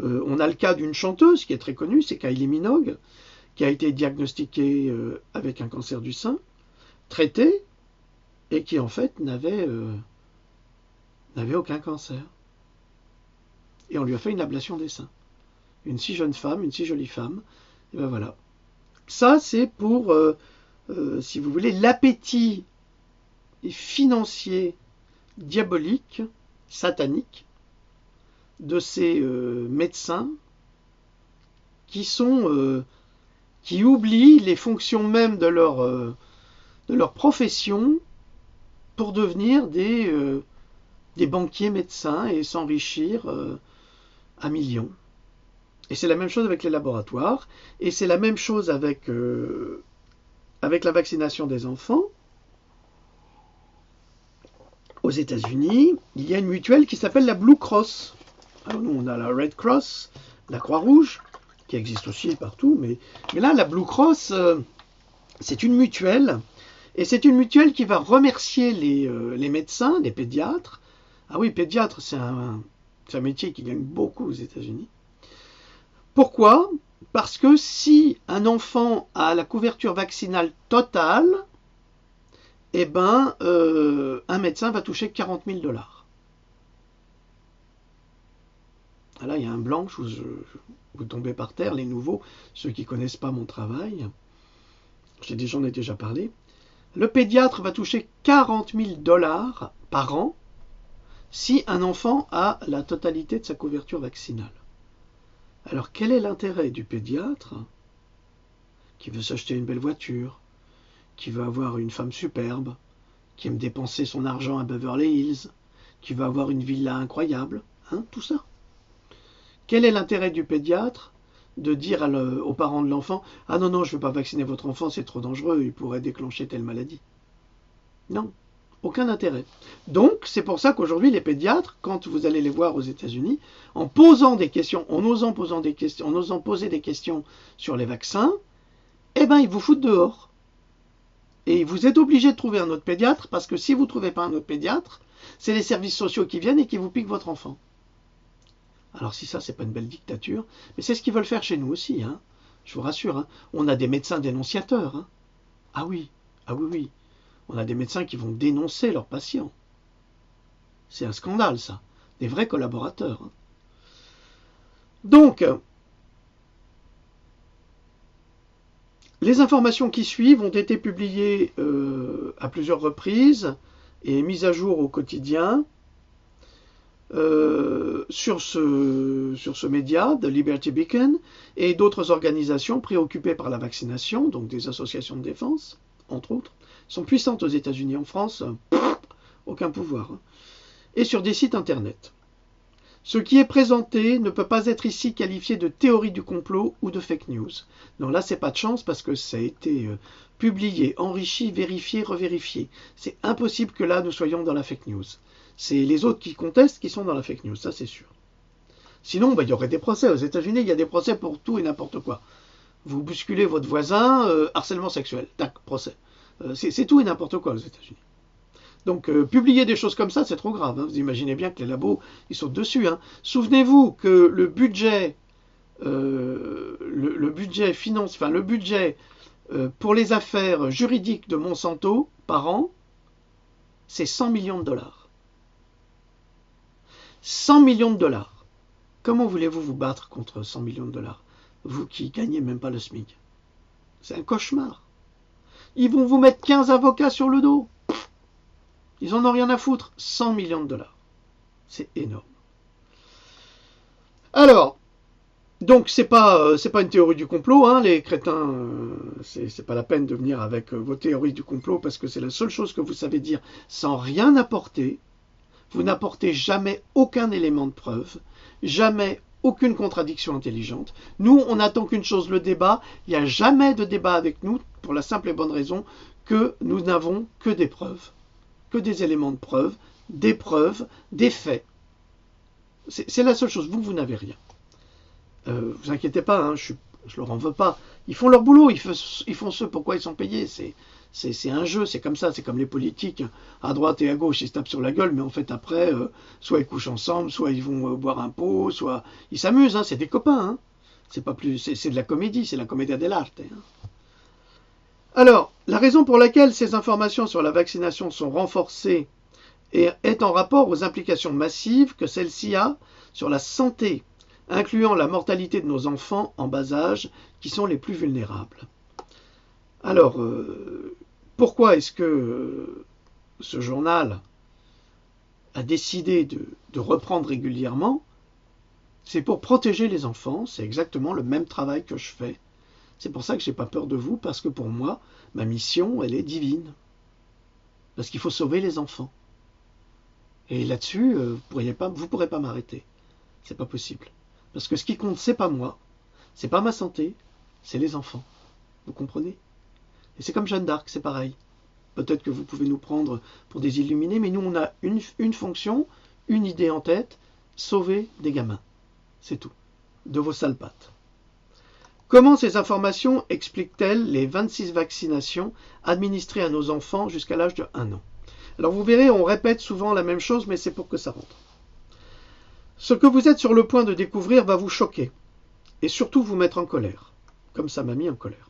Speaker 1: On a le cas d'une chanteuse qui est très connue, c'est Kylie Minogue, qui a été diagnostiquée avec un cancer du sein, traitée, et qui en fait n'avait aucun cancer. Et on lui a fait une ablation des seins. Une si jeune femme, une si jolie femme, et ben voilà. Ça, c'est pour, si vous voulez, l'appétit financier, diabolique, satanique, de ces médecins qui oublient les fonctions même de leur profession pour devenir des banquiers médecins et s'enrichir à millions. Et c'est la même chose avec les laboratoires, et c'est la même chose avec la vaccination des enfants. Aux États-Unis, il y a une mutuelle qui s'appelle la Blue Cross. Alors nous, on a la Red Cross, la Croix-Rouge, qui existe aussi partout, mais là, la Blue Cross, c'est une mutuelle, et c'est une mutuelle qui va remercier les médecins, les pédiatres. Ah oui, pédiatre, c'est un métier qui gagne beaucoup aux États-Unis. Pourquoi ? Parce que si un enfant a la couverture vaccinale totale, un médecin va toucher 40 000 $. Là, il y a un blanc, vous tombez par terre, les nouveaux, ceux qui ne connaissent pas mon travail. J'en ai déjà parlé. Le pédiatre va toucher 40 000 $ par an si un enfant a la totalité de sa couverture vaccinale. Alors, quel est l'intérêt du pédiatre qui veut s'acheter une belle voiture, qui veut avoir une femme superbe, qui aime dépenser son argent à Beverly Hills, qui veut avoir une villa incroyable, tout ça. Quel est l'intérêt du pédiatre de dire aux parents de l'enfant « Ah non, je ne veux pas vacciner votre enfant, c'est trop dangereux, il pourrait déclencher telle maladie. » Non, aucun intérêt. Donc, c'est pour ça qu'aujourd'hui, les pédiatres, quand vous allez les voir aux États-Unis, en posant des questions, en osant poser des questions sur les vaccins, ils vous foutent dehors. Et vous êtes obligé de trouver un autre pédiatre, parce que si vous ne trouvez pas un autre pédiatre, c'est les services sociaux qui viennent et qui vous piquent votre enfant. Alors si ça, c'est pas une belle dictature, mais c'est ce qu'ils veulent faire chez nous aussi, je vous rassure. On a des médecins dénonciateurs. Ah oui. On a des médecins qui vont dénoncer leurs patients. C'est un scandale, ça. Des vrais collaborateurs. Donc, les informations qui suivent ont été publiées à plusieurs reprises et mises à jour au quotidien sur ce média de Liberty Beacon et d'autres organisations préoccupées par la vaccination, donc des associations de défense, entre autres, sont puissantes aux États-Unis. En France, aucun pouvoir. Et sur des sites internet. Ce qui est présenté ne peut pas être ici qualifié de théorie du complot ou de fake news. Non, là, c'est pas de chance parce que ça a été publié, enrichi, vérifié, revérifié. C'est impossible que là, nous soyons dans la fake news. C'est les autres qui contestent qui sont dans la fake news, ça c'est sûr. Sinon, il y aurait des procès. Aux États-Unis, il y a des procès pour tout et n'importe quoi. Vous bousculez votre voisin, harcèlement sexuel, tac, procès. C'est tout et n'importe quoi aux États-Unis. Donc, publier des choses comme ça, c'est trop grave. Vous imaginez bien que les labos, ils sautent dessus. Souvenez-vous que le budget pour les affaires juridiques de Monsanto, par an, c'est 100 millions de dollars. 100 millions de dollars. Comment voulez-vous vous battre contre 100 millions de dollars? Vous qui gagnez même pas le SMIC. C'est un cauchemar. Ils vont vous mettre 15 avocats sur le dos. Ils en ont rien à foutre. 100 millions de dollars. C'est énorme. Alors, donc c'est pas une théorie du complot, hein, les crétins, c'est pas la peine de venir avec vos théories du complot parce que c'est la seule chose que vous savez dire sans rien apporter. Vous n'apportez jamais aucun élément de preuve, jamais aucune contradiction intelligente. Nous, on n'attend qu'une chose, le débat. Il n'y a jamais de débat avec nous pour la simple et bonne raison que nous n'avons que des preuves, que des éléments de preuve, des faits. C'est la seule chose. Vous n'avez rien. Vous inquiétez pas, hein, je leur en veux pas. Ils font leur boulot, ils font ce pourquoi ils sont payés. C'est un jeu, c'est comme ça, c'est comme les politiques. À droite et à gauche, ils se tapent sur la gueule, mais en fait après, soit ils couchent ensemble, soit ils vont boire un pot, soit ils s'amusent, hein, c'est des copains. Hein. C'est pas plus, c'est de la comédie, c'est la commedia dell'arte. Hein. Alors, la raison pour laquelle ces informations sur la vaccination sont renforcées est en rapport aux implications massives que celle-ci a sur la santé, incluant la mortalité de nos enfants en bas âge, qui sont les plus vulnérables. Alors, pourquoi est-ce que ce journal a décidé de reprendre régulièrement? C'est pour protéger les enfants, c'est exactement le même travail que je fais. C'est pour ça que je n'ai pas peur de vous, parce que pour moi, ma mission, elle est divine. Parce qu'il faut sauver les enfants. Et là-dessus, vous ne pourrez pas m'arrêter. C'est pas possible. Parce que ce qui compte, c'est pas moi, c'est pas ma santé, c'est les enfants. Vous comprenez? Et c'est comme Jeanne d'Arc, c'est pareil. Peut-être que vous pouvez nous prendre pour des illuminés, mais nous, on a une fonction, une idée en tête, sauver des gamins. C'est tout. De vos sales pattes. Comment ces informations expliquent-elles les 26 vaccinations administrées à nos enfants jusqu'à l'âge de 1 an? Alors vous verrez, on répète souvent la même chose, mais c'est pour que ça rentre. Ce que vous êtes sur le point de découvrir va vous choquer, et surtout vous mettre en colère, comme ça m'a mis en colère.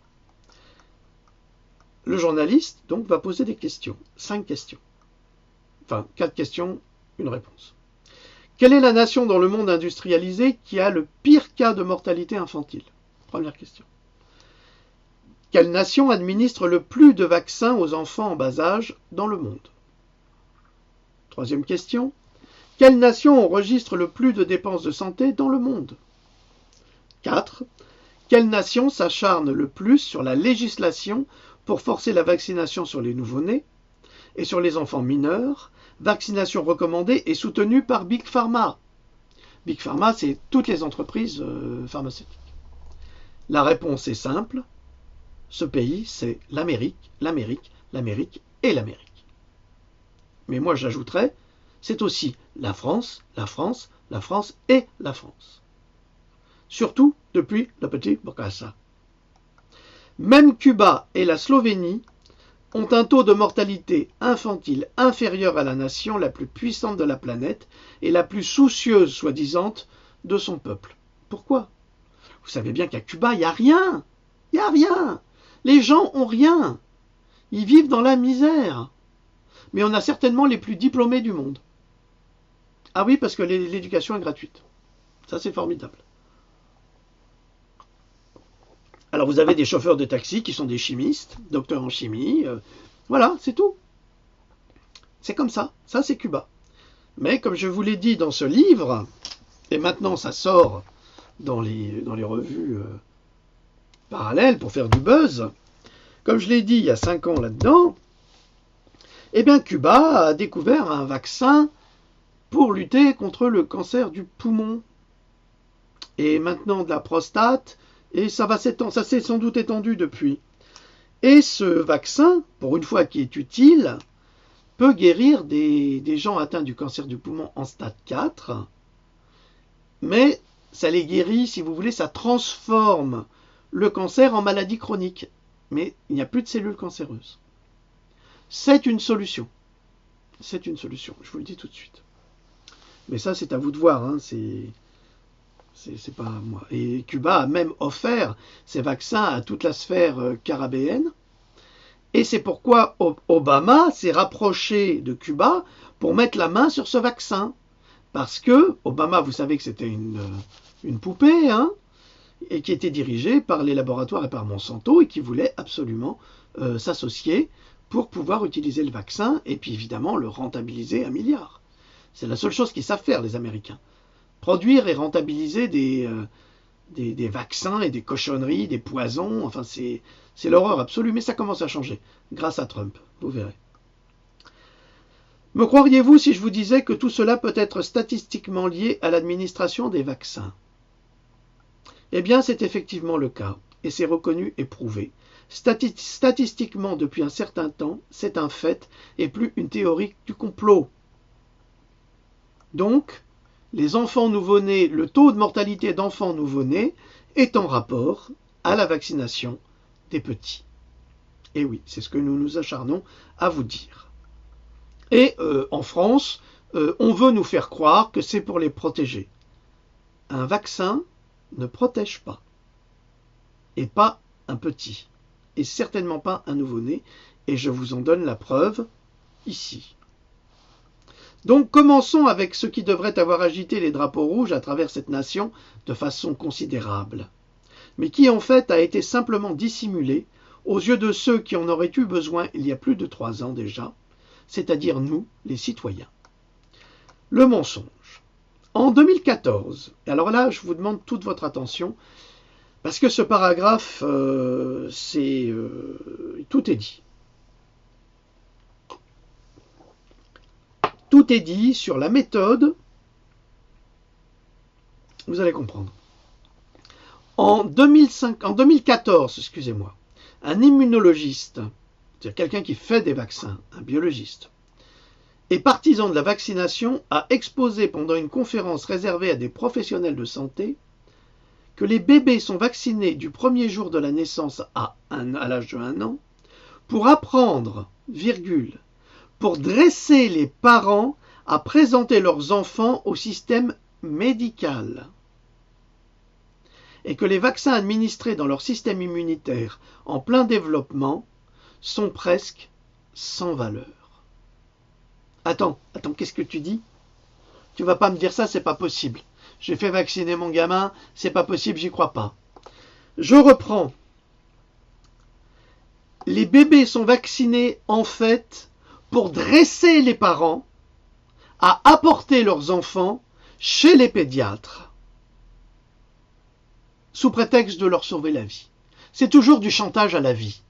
Speaker 1: Le journaliste, donc, va poser des questions, 5 questions. Enfin, 4 questions, une réponse. Quelle est la nation dans le monde industrialisé qui a le pire cas de mortalité infantile? Première question. Quelle nation administre le plus de vaccins aux enfants en bas âge dans le monde? Troisième question. Quelle nation enregistre le plus de dépenses de santé dans le monde? 4. Quelle nation s'acharne le plus sur la législation pour forcer la vaccination sur les nouveau-nés et sur les enfants mineurs, vaccination recommandée et soutenue par Big Pharma? Big Pharma, c'est toutes les entreprises pharmaceutiques. La réponse est simple. Ce pays, c'est l'Amérique, l'Amérique, l'Amérique et l'Amérique. Mais moi, j'ajouterais, c'est aussi la France, la France, la France et la France. Surtout depuis le petit Bokassa. Même Cuba et la Slovénie ont un taux de mortalité infantile inférieur à la nation la plus puissante de la planète et la plus soucieuse, soi-disant, de son peuple. Pourquoi? Vous savez bien qu'à Cuba, il n'y a rien. Il n'y a rien. Les gens ont rien. Ils vivent dans la misère. Mais on a certainement les plus diplômés du monde. Ah oui, parce que l'éducation est gratuite. Ça, c'est formidable. Alors, vous avez des chauffeurs de taxi qui sont des chimistes, docteurs en chimie. Voilà, c'est tout. C'est comme ça. Ça, c'est Cuba. Mais comme je vous l'ai dit dans ce livre, et maintenant ça sort dans les revues parallèles pour faire du buzz, comme je l'ai dit il y a 5 ans là-dedans, eh bien Cuba a découvert un vaccin pour lutter contre le cancer du poumon et maintenant de la prostate, et ça s'est sans doute étendu depuis. Et ce vaccin, pour une fois qui est utile, peut guérir des gens atteints du cancer du poumon en stade 4, mais ça les guérit, si vous voulez, ça transforme le cancer en maladie chronique. Mais il n'y a plus de cellules cancéreuses. C'est une solution. C'est une solution, je vous le dis tout de suite. Mais ça, c'est à vous de voir. Hein. C'est pas moi. Et Cuba a même offert ces vaccins à toute la sphère caribéenne. Et c'est pourquoi Obama s'est rapproché de Cuba pour mettre la main sur ce vaccin. Parce que Obama, vous savez que c'était une poupée, hein, et qui était dirigée par les laboratoires et par Monsanto, et qui voulait absolument s'associer pour pouvoir utiliser le vaccin, et puis évidemment le rentabiliser à milliards. C'est la seule chose qu'ils savent faire, les Américains. Produire et rentabiliser des vaccins et des cochonneries, des poisons, enfin c'est l'horreur absolue, mais ça commence à changer, grâce à Trump, vous verrez. Me croiriez-vous si je vous disais que tout cela peut être statistiquement lié à l'administration des vaccins? Eh bien, c'est effectivement le cas, et c'est reconnu et prouvé. Statistiquement, depuis un certain temps, c'est un fait, et plus une théorie du complot. Donc, les enfants nouveau-nés, le taux de mortalité d'enfants nouveau-nés est en rapport à la vaccination des petits. Et oui, c'est ce que nous nous acharnons à vous dire. Et en France, on veut nous faire croire que c'est pour les protéger. Un vaccin ne protège pas. Et pas un petit. Et certainement pas un nouveau-né. Et je vous en donne la preuve ici. Donc commençons avec ce qui devrait avoir agité les drapeaux rouges à travers cette nation de façon considérable, mais qui en fait a été simplement dissimulé aux yeux de ceux qui en auraient eu besoin il y a plus de 3 ans déjà, c'est-à-dire nous, les citoyens. Le mensonge. En 2014, et alors là je vous demande toute votre attention, parce que ce paragraphe, tout est dit. Tout est dit sur la méthode, vous allez comprendre. En 2014, excusez-moi, un immunologiste, c'est-à-dire quelqu'un qui fait des vaccins, un biologiste, et partisan de la vaccination, a exposé pendant une conférence réservée à des professionnels de santé que les bébés sont vaccinés du premier jour de la naissance à l'âge de 1 an pour apprendre, pour dresser les parents à présenter leurs enfants au système médical. Et que les vaccins administrés dans leur système immunitaire en plein développement sont presque sans valeur. Attends, qu'est-ce que tu dis? Tu vas pas me dire ça, c'est pas possible. J'ai fait vacciner mon gamin, c'est pas possible, j'y crois pas. Je reprends. Les bébés sont vaccinés en fait pour dresser les parents à apporter leurs enfants chez les pédiatres, sous prétexte de leur sauver la vie. C'est toujours du chantage à la vie.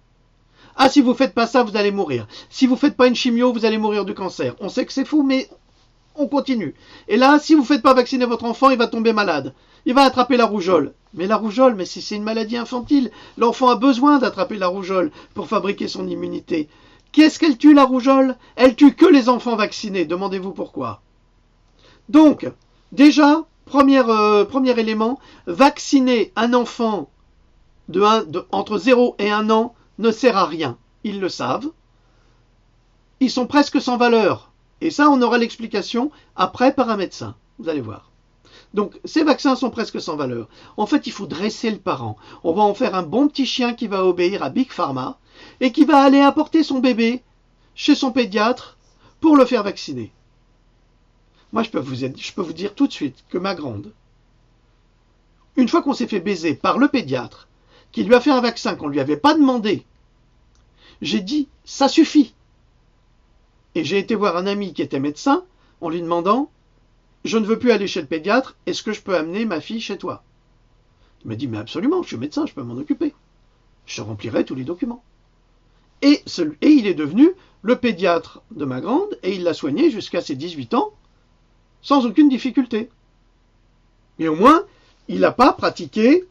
Speaker 1: Ah, si vous faites pas ça, vous allez mourir. Si vous faites pas une chimio, vous allez mourir du cancer. On sait que c'est fou, mais on continue. Et là, si vous faites pas vacciner votre enfant, il va tomber malade. Il va attraper la rougeole. Mais la rougeole, mais c'est une maladie infantile. L'enfant a besoin d'attraper la rougeole pour fabriquer son immunité. Qu'est-ce qu'elle tue, la rougeole? Elle tue que les enfants vaccinés. Demandez-vous pourquoi. Donc, déjà, premier élément, vacciner un enfant entre 0 et 1 an ne sert à rien. Ils le savent. Ils sont presque sans valeur. Et ça, on aura l'explication après par un médecin. Vous allez voir. Donc, ces vaccins sont presque sans valeur. En fait, il faut dresser le parent. On va en faire un bon petit chien qui va obéir à Big Pharma et qui va aller apporter son bébé chez son pédiatre pour le faire vacciner. Moi, je peux vous dire tout de suite que ma grande, une fois qu'on s'est fait baiser par le pédiatre, qui lui a fait un vaccin qu'on ne lui avait pas demandé, j'ai dit, ça suffit. Et j'ai été voir un ami qui était médecin en lui demandant, je ne veux plus aller chez le pédiatre, est-ce que je peux amener ma fille chez toi? Il m'a dit, mais absolument, je suis médecin, je peux m'en occuper. Je remplirai tous les documents. Et il est devenu le pédiatre de ma grande, et il l'a soignée jusqu'à ses 18 ans, sans aucune difficulté. Mais au moins, il n'a pas pratiqué,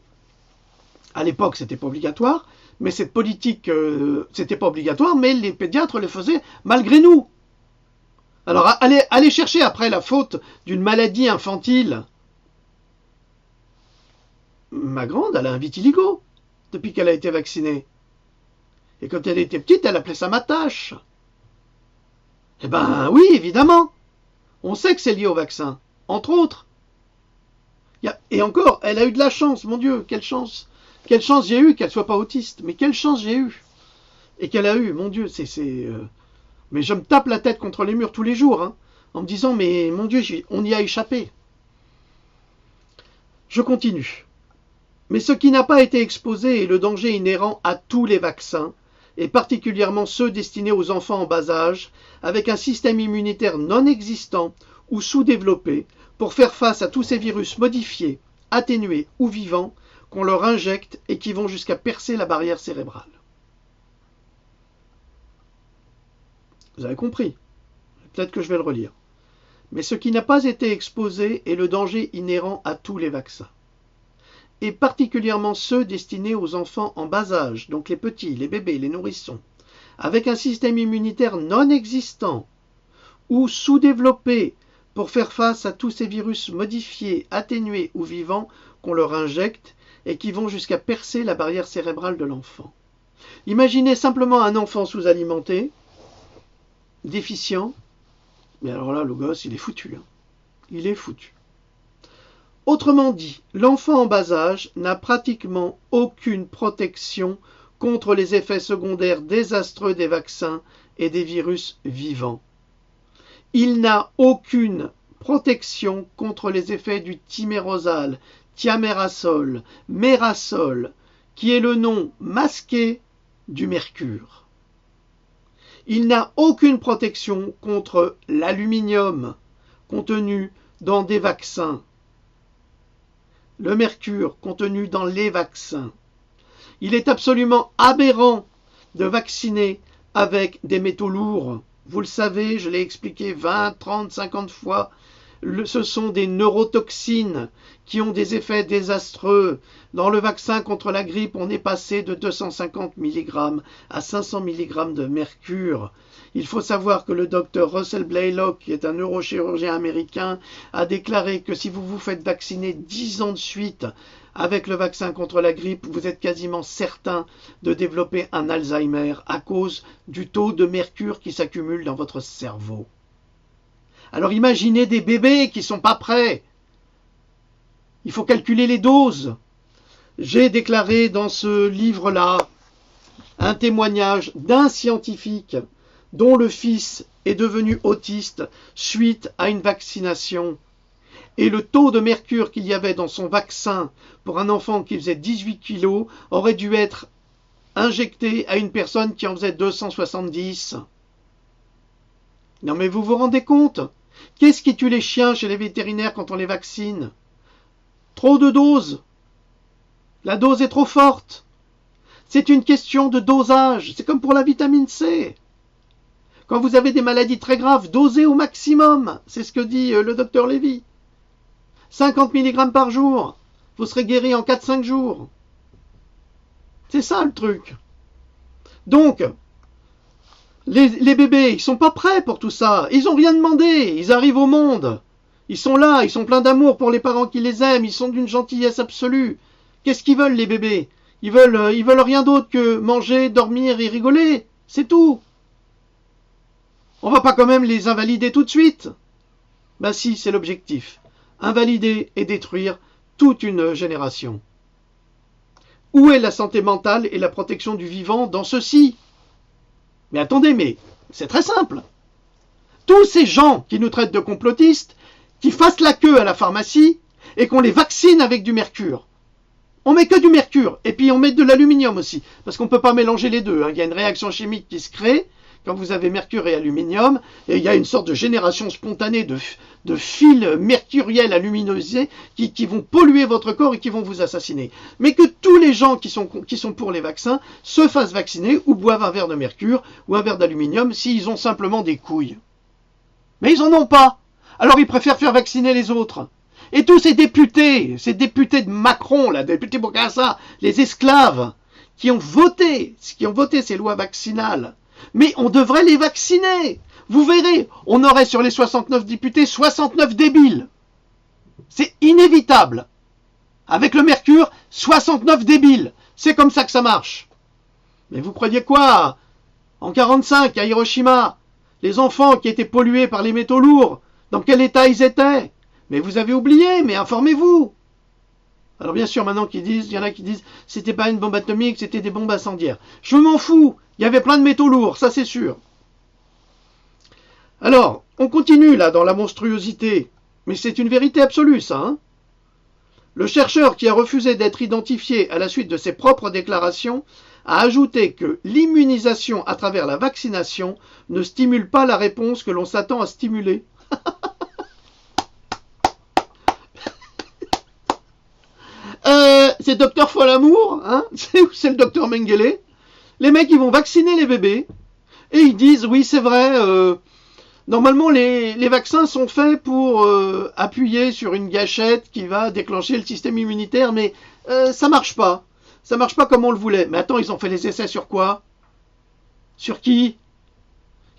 Speaker 1: à l'époque c'était pas obligatoire, mais cette politique, c'était pas obligatoire, mais les pédiatres le faisaient malgré nous. Alors allez chercher après la faute d'une maladie infantile. Ma grande, elle a un vitiligo depuis qu'elle a été vaccinée. Et quand elle était petite, elle appelait ça ma tâche. Eh ben oui, évidemment. On sait que c'est lié au vaccin, entre autres. Et encore, elle a eu de la chance, mon Dieu, quelle chance. Quelle chance j'ai eu qu'elle soit pas autiste. Mais quelle chance j'ai eu. Et qu'elle a eu, mon Dieu, mais je me tape la tête contre les murs tous les jours, hein, en me disant, mais mon Dieu, on y a échappé. Je continue. Mais ce qui n'a pas été exposé est le danger inhérent à tous les vaccins, et particulièrement ceux destinés aux enfants en bas âge, avec un système immunitaire non existant ou sous-développé, pour faire face à tous ces virus modifiés, atténués ou vivants, qu'on leur injecte et qui vont jusqu'à percer la barrière cérébrale. Vous avez compris? Peut-être que je vais le relire. Mais ce qui n'a pas été exposé est le danger inhérent à tous les vaccins, et particulièrement ceux destinés aux enfants en bas âge, donc les petits, les bébés, les nourrissons, avec un système immunitaire non existant ou sous-développé pour faire face à tous ces virus modifiés, atténués ou vivants qu'on leur injecte et qui vont jusqu'à percer la barrière cérébrale de l'enfant. Imaginez simplement un enfant sous-alimenté, déficient, mais alors là, le gosse, il est foutu. Hein. Il est foutu. Autrement dit, l'enfant en bas âge n'a pratiquement aucune protection contre les effets secondaires désastreux des vaccins et des virus vivants. Il n'a aucune protection contre les effets du thymérosal, thiamérasol, mérasol, qui est le nom masqué du mercure. Il n'a aucune protection contre l'aluminium contenu dans des vaccins, le mercure contenu dans les vaccins. Il est absolument aberrant de vacciner avec des métaux lourds. Vous le savez, je l'ai expliqué 20, 30, 50 fois. Ce sont des neurotoxines qui ont des effets désastreux. Dans le vaccin contre la grippe, on est passé de 250 mg à 500 mg de mercure. Il faut savoir que le docteur Russell Blaylock, qui est un neurochirurgien américain, a déclaré que si vous vous faites vacciner 10 ans de suite avec le vaccin contre la grippe, vous êtes quasiment certain de développer un Alzheimer à cause du taux de mercure qui s'accumule dans votre cerveau. Alors imaginez des bébés qui ne sont pas prêts. Il faut calculer les doses. J'ai déclaré dans ce livre-là un témoignage d'un scientifique dont le fils est devenu autiste suite à une vaccination. Et le taux de mercure qu'il y avait dans son vaccin pour un enfant qui faisait 18 kilos aurait dû être injecté à une personne qui en faisait 270. Non mais vous vous rendez compte? Qu'est-ce qui tue les chiens chez les vétérinaires quand on les vaccine? Trop de doses. La dose est trop forte. C'est une question de dosage. C'est comme pour la vitamine C. Quand vous avez des maladies très graves, dosez au maximum. C'est ce que dit le docteur Lévy. 50 mg par jour. Vous serez guéri en 4-5 jours. C'est ça le truc. Donc, les bébés, ils sont pas prêts pour tout ça. Ils ont rien demandé. Ils arrivent au monde. Ils sont là, ils sont pleins d'amour pour les parents qui les aiment. Ils sont d'une gentillesse absolue. Qu'est-ce qu'ils veulent, les bébés? Ils veulent rien d'autre que manger, dormir et rigoler. C'est tout. On va pas quand même les invalider tout de suite. Ben si, c'est l'objectif. Invalider et détruire toute une génération. Où est la santé mentale et la protection du vivant dans ceci? Mais attendez, mais c'est très simple. Tous ces gens qui nous traitent de complotistes, qui fassent la queue à la pharmacie et qu'on les vaccine avec du mercure. On met que du mercure et puis on met de l'aluminium aussi, parce qu'on ne peut pas mélanger les deux. Hein. Il y a une réaction chimique qui se crée quand vous avez mercure et aluminium, et il y a une sorte de génération spontanée de fils mercuriels aluminosés qui vont polluer votre corps et qui vont vous assassiner. Mais que tous les gens qui sont pour les vaccins se fassent vacciner ou boivent un verre de mercure ou un verre d'aluminium s'ils ont simplement des couilles. Mais ils en ont pas. Alors ils préfèrent faire vacciner les autres. Et tous ces députés de Macron, là, députés Bokassa, les esclaves, qui ont voté ces lois vaccinales, mais on devrait les vacciner. Vous verrez, on aurait sur les 69 députés 69 débiles. C'est inévitable. Avec le mercure, 69 débiles. C'est comme ça que ça marche. Mais vous croyez quoi? En 1945, à Hiroshima, les enfants qui étaient pollués par les métaux lourds, dans quel état ils étaient? Mais vous avez oublié, mais informez-vous. Alors bien sûr, maintenant il y en a qui disent c'était pas une bombe atomique, c'était des bombes incendiaires. Je m'en fous, il y avait plein de métaux lourds, ça c'est sûr. Alors, on continue là dans la monstruosité, mais c'est une vérité absolue ça. Hein. Le chercheur qui a refusé d'être identifié à la suite de ses propres déclarations a ajouté que l'immunisation à travers la vaccination ne stimule pas la réponse que l'on s'attend à stimuler. C'est Docteur Folamour, hein, c'est le Docteur Mengele. Les mecs, ils vont vacciner les bébés et ils disent oui, c'est vrai. Normalement, les vaccins sont faits pour appuyer sur une gâchette qui va déclencher le système immunitaire, mais ça marche pas. Ça marche pas comme on le voulait. Mais attends, ils ont fait les essais sur quoi? Sur qui?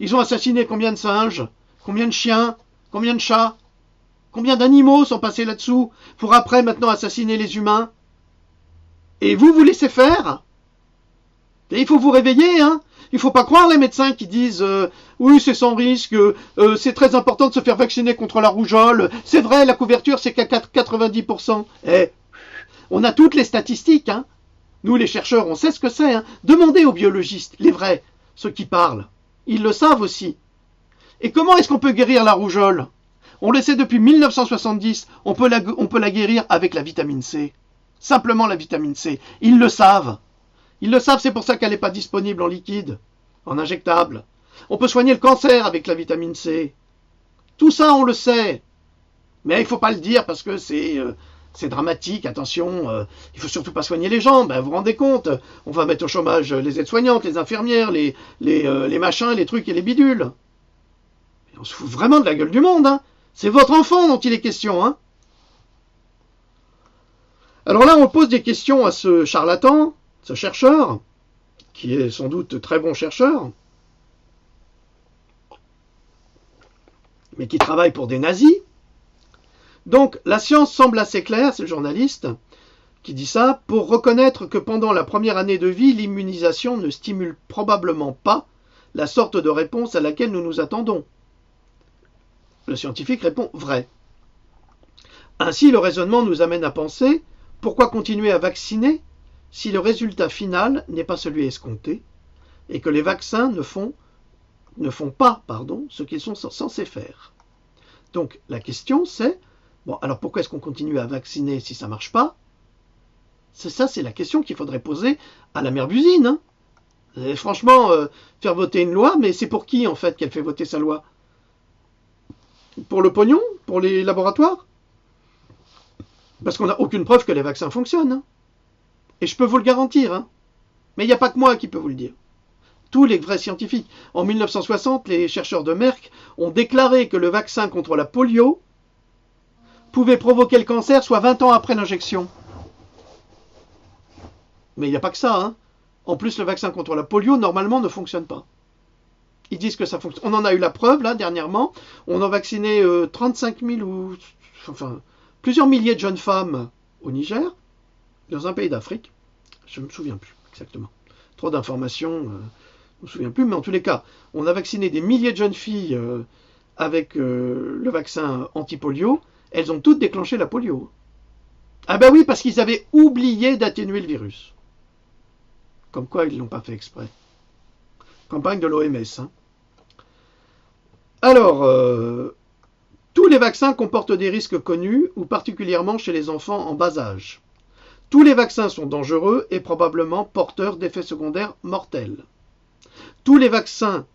Speaker 1: Ils ont assassiné combien de singes? Combien de chiens? Combien de chats? Combien d'animaux sont passés là-dessous pour après maintenant assassiner les humains? Et vous laissez faire? Et il faut vous réveiller, hein? Il ne faut pas croire les médecins qui disent oui, c'est sans risque, c'est très important de se faire vacciner contre la rougeole. C'est vrai, la couverture, c'est qu'à 90%. Eh, on a toutes les statistiques, hein? Nous, les chercheurs, on sait ce que c'est. Hein? Demandez aux biologistes, les vrais, ceux qui parlent. Ils le savent aussi. Et comment est-ce qu'on peut guérir la rougeole? On le sait depuis 1970, on peut la guérir avec la vitamine C. Simplement la vitamine C. Ils le savent. Ils le savent, c'est pour ça qu'elle n'est pas disponible en liquide, en injectable. On peut soigner le cancer avec la vitamine C. Tout ça, on le sait. Mais il ne faut pas le dire parce que c'est dramatique, attention. Il ne faut surtout pas soigner les gens. Ben, vous vous rendez compte, on va mettre au chômage les aides-soignantes, les infirmières, les machins, les trucs et les bidules. Et on se fout vraiment de la gueule du monde. Hein. C'est votre enfant dont il est question. Hein. Alors là, on pose des questions à ce charlatan, ce chercheur, qui est sans doute très bon chercheur, mais qui travaille pour des nazis. Donc, la science semble assez claire, c'est le journaliste qui dit ça, pour reconnaître que pendant la première année de vie, l'immunisation ne stimule probablement pas la sorte de réponse à laquelle nous nous attendons. Le scientifique répond vrai. Ainsi, le raisonnement nous amène à penser pourquoi continuer à vacciner si le résultat final n'est pas celui escompté et que les vaccins ne font pas ce qu'ils sont censés faire. Donc la question c'est, bon alors pourquoi est-ce qu'on continue à vacciner si ça ne marche pas? C'est la question qu'il faudrait poser à la mère Buzine. Hein. Et franchement, faire voter une loi, mais c'est pour qui en fait qu'elle fait voter sa loi? Pour le pognon? Pour les laboratoires? Parce qu'on n'a aucune preuve que les vaccins fonctionnent. Hein. Et je peux vous le garantir. Hein. Mais il n'y a pas que moi qui peux vous le dire. Tous les vrais scientifiques. En 1960, les chercheurs de Merck ont déclaré que le vaccin contre la polio pouvait provoquer le cancer soit 20 ans après l'injection. Mais il n'y a pas que ça. Hein. En plus, le vaccin contre la polio, normalement, ne fonctionne pas. Ils disent que ça fonctionne. On en a eu la preuve, là, dernièrement. On a vacciné 35 000 ou... Enfin, plusieurs milliers de jeunes femmes au Niger, dans un pays d'Afrique. Je ne me souviens plus exactement. Trop d'informations, je ne me souviens plus. Mais en tous les cas, on a vacciné des milliers de jeunes filles avec le vaccin anti-polio. Elles ont toutes déclenché la polio. Ah ben oui, parce qu'ils avaient oublié d'atténuer le virus. Comme quoi, ils ne l'ont pas fait exprès. Campagne de l'OMS. Hein. Alors, tous les vaccins comportent des risques connus, ou particulièrement chez les enfants en bas âge. Tous les vaccins sont dangereux et probablement porteurs d'effets secondaires mortels. Tous les vaccins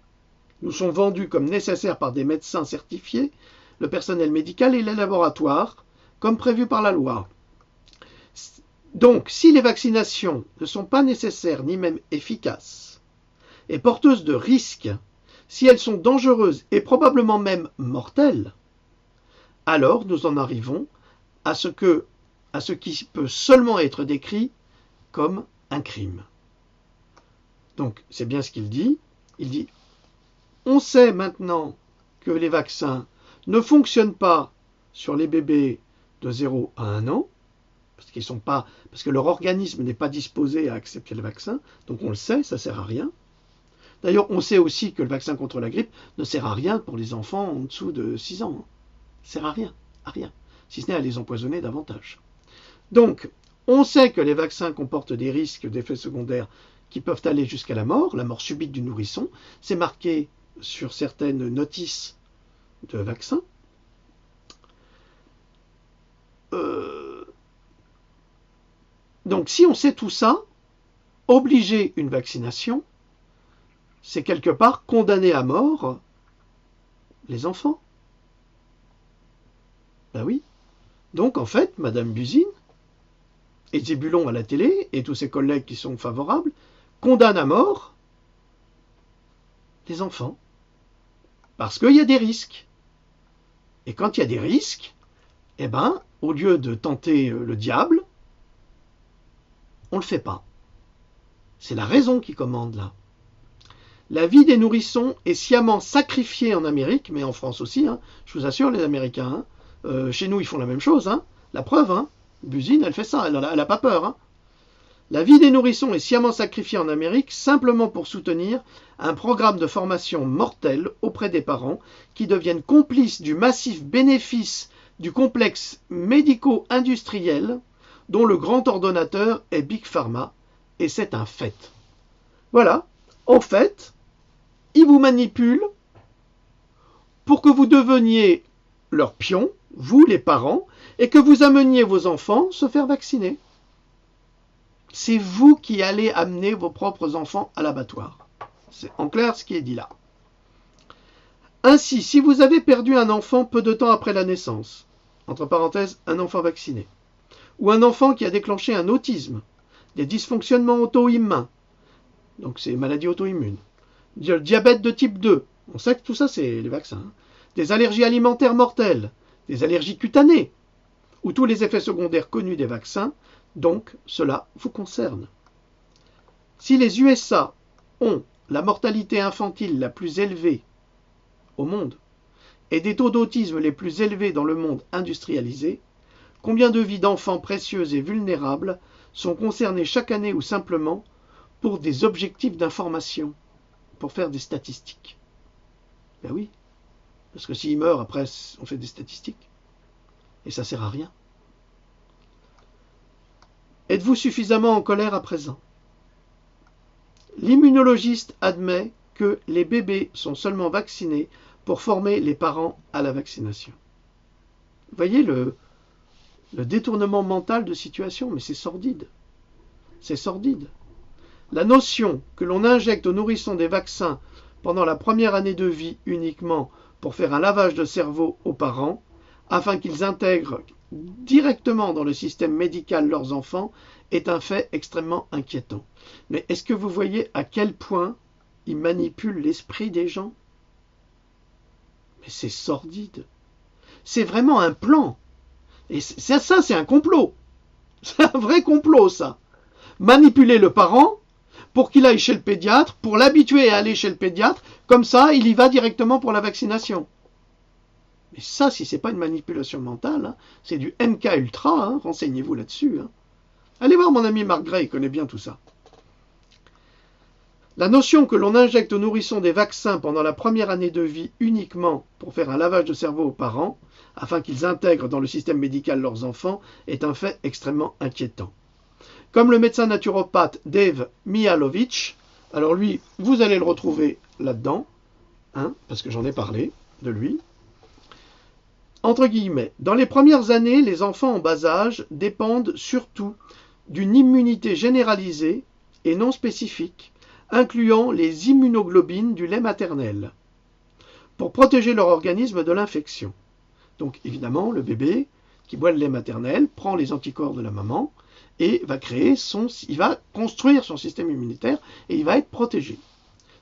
Speaker 1: nous sont vendus comme nécessaires par des médecins certifiés, le personnel médical et les laboratoires, comme prévu par la loi. Donc, si les vaccinations ne sont pas nécessaires ni même efficaces, et porteuses de risques, si elles sont dangereuses et probablement même mortelles, alors nous en arrivons à ce qui peut seulement être décrit comme un crime. Donc, c'est bien ce qu'il dit. Il dit, on sait maintenant que les vaccins ne fonctionnent pas sur les bébés de 0 à 1 an, parce que leur organisme n'est pas disposé à accepter le vaccin, donc on le sait, ça ne sert à rien. D'ailleurs, on sait aussi que le vaccin contre la grippe ne sert à rien pour les enfants en dessous de 6 ans. Ça ne sert à rien, si ce n'est à les empoisonner davantage. Donc, on sait que les vaccins comportent des risques d'effets secondaires qui peuvent aller jusqu'à la mort subite du nourrisson. C'est marqué sur certaines notices de vaccins. Donc, si on sait tout ça, obliger une vaccination, c'est quelque part condamner à mort les enfants. Ben oui. Donc, en fait, Madame Buzyn et Zébulon à la télé, et tous ses collègues qui sont favorables, condamnent à mort les enfants. Parce qu'il y a des risques. Et quand il y a des risques, eh ben, au lieu de tenter le diable, on ne le fait pas. C'est la raison qui commande là. La vie des nourrissons est sciemment sacrifiée en Amérique, mais en France aussi, hein, je vous assure, les Américains. Hein, chez nous, ils font la même chose. Hein, la preuve, hein, Buzyn, elle fait ça, elle n'a pas peur. Hein. La vie des nourrissons est sciemment sacrifiée en Amérique simplement pour soutenir un programme de formation mortel auprès des parents qui deviennent complices du massif bénéfice du complexe médico-industriel dont le grand ordonnateur est Big Pharma, et c'est un fait. Voilà, en fait, ils vous manipulent pour que vous deveniez leurs pions, vous les parents, et que vous ameniez vos enfants se faire vacciner. C'est vous qui allez amener vos propres enfants à l'abattoir. C'est en clair ce qui est dit là. Ainsi, si vous avez perdu un enfant peu de temps après la naissance, entre parenthèses, un enfant vacciné, ou un enfant qui a déclenché un autisme, des dysfonctionnements auto-immuns, donc c'est maladies auto-immunes, le diabète de type 2, on sait que tout ça c'est les vaccins, hein, des allergies alimentaires mortelles, des allergies cutanées, ou tous les effets secondaires connus des vaccins, donc cela vous concerne. Si les USA ont la mortalité infantile la plus élevée au monde, et des taux d'autisme les plus élevés dans le monde industrialisé, combien de vies d'enfants précieuses et vulnérables sont concernées chaque année ou simplement pour des objectifs d'information, pour faire des statistiques? Ben oui, parce que s'ils meurent, après, on fait des statistiques. Et ça ne sert à rien. Êtes-vous suffisamment en colère à présent? L'immunologiste admet que les bébés sont seulement vaccinés pour former les parents à la vaccination. Vous voyez le détournement mental de situation, mais c'est sordide. C'est sordide. La notion que l'on injecte aux nourrissons des vaccins pendant la première année de vie uniquement pour faire un lavage de cerveau aux parents, afin qu'ils intègrent directement dans le système médical leurs enfants, est un fait extrêmement inquiétant. Mais est-ce que vous voyez à quel point ils manipulent l'esprit des gens? Mais c'est sordide. C'est vraiment un plan. Et ça, c'est un complot. C'est un vrai complot, ça. Manipuler le parent pour qu'il aille chez le pédiatre, pour l'habituer à aller chez le pédiatre, comme ça, il y va directement pour la vaccination. Mais ça, si c'est pas une manipulation mentale, hein, c'est du MK Ultra, hein, renseignez-vous là-dessus. Hein. Allez voir mon ami Mark Gray, il connaît bien tout ça. La notion que l'on injecte aux nourrissons des vaccins pendant la première année de vie uniquement pour faire un lavage de cerveau aux parents, afin qu'ils intègrent dans le système médical leurs enfants, est un fait extrêmement inquiétant. Comme le médecin naturopathe Dave Mihalowicz, alors lui, vous allez le retrouver là-dedans, hein, parce que j'en ai parlé de lui. Entre guillemets, dans les premières années, les enfants en bas âge dépendent surtout d'une immunité généralisée et non spécifique, incluant les immunoglobines du lait maternel, pour protéger leur organisme de l'infection. Donc évidemment, le bébé qui boit le lait maternel prend les anticorps de la maman et il va construire son système immunitaire et il va être protégé.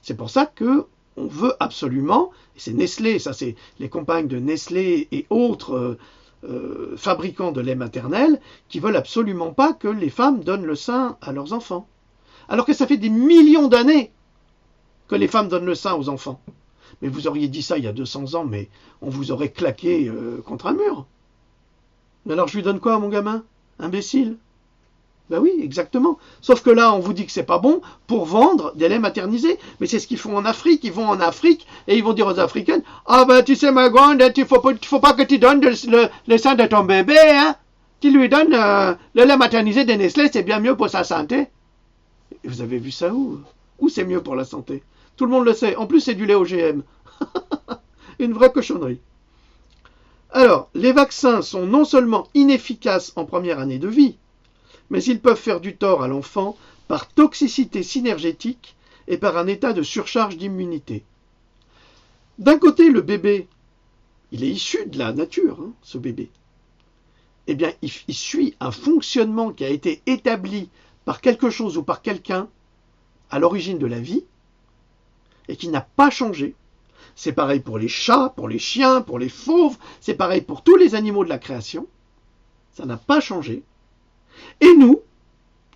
Speaker 1: C'est pour ça que on veut absolument, et c'est Nestlé, ça c'est les compagnes de Nestlé et autres fabricants de lait maternel, qui veulent absolument pas que les femmes donnent le sein à leurs enfants. Alors que ça fait des millions d'années que les femmes donnent le sein aux enfants. Mais vous auriez dit ça il y a 200 ans, mais on vous aurait claqué contre un mur. Mais alors je lui donne quoi à mon gamin? Imbécile. Ben oui, exactement. Sauf que là, on vous dit que c'est pas bon pour vendre des laits maternisés. Mais c'est ce qu'ils font en Afrique. Ils vont en Afrique et ils vont dire aux Africaines, ah ben tu sais ma grande, il faut pas que tu donnes le sein de ton bébé, hein. qui lui donne le lait maternisé de Nestlé, c'est bien mieux pour sa santé. Et vous avez vu ça où? Où c'est mieux pour la santé? Tout le monde le sait. En plus, c'est du lait OGM. Une vraie cochonnerie. Alors, les vaccins sont non seulement inefficaces en première année de vie, mais ils peuvent faire du tort à l'enfant par toxicité synergétique et par un état de surcharge d'immunité. D'un côté, le bébé, il est issu de la nature, hein, ce bébé. Eh bien, il suit un fonctionnement qui a été établi par quelque chose ou par quelqu'un à l'origine de la vie et qui n'a pas changé. C'est pareil pour les chats, pour les chiens, pour les fauves, c'est pareil pour tous les animaux de la création. Ça n'a pas changé. Et nous,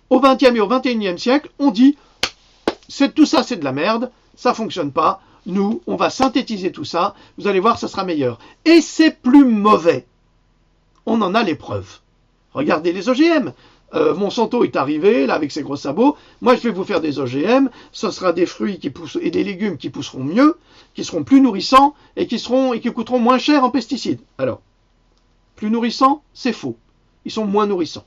Speaker 1: au XXe et au XXIe siècle, on dit tout ça c'est de la merde, ça fonctionne pas, nous, on va synthétiser tout ça, vous allez voir, ça sera meilleur. Et c'est plus mauvais. On en a les preuves. Regardez les OGM. Monsanto est arrivé, là, avec ses gros sabots. Moi, je vais vous faire des OGM. Ce sera des fruits qui poussent et des légumes qui pousseront mieux, qui seront plus nourrissants et qui coûteront moins cher en pesticides. Alors, plus nourrissants, c'est faux. Ils sont moins nourrissants.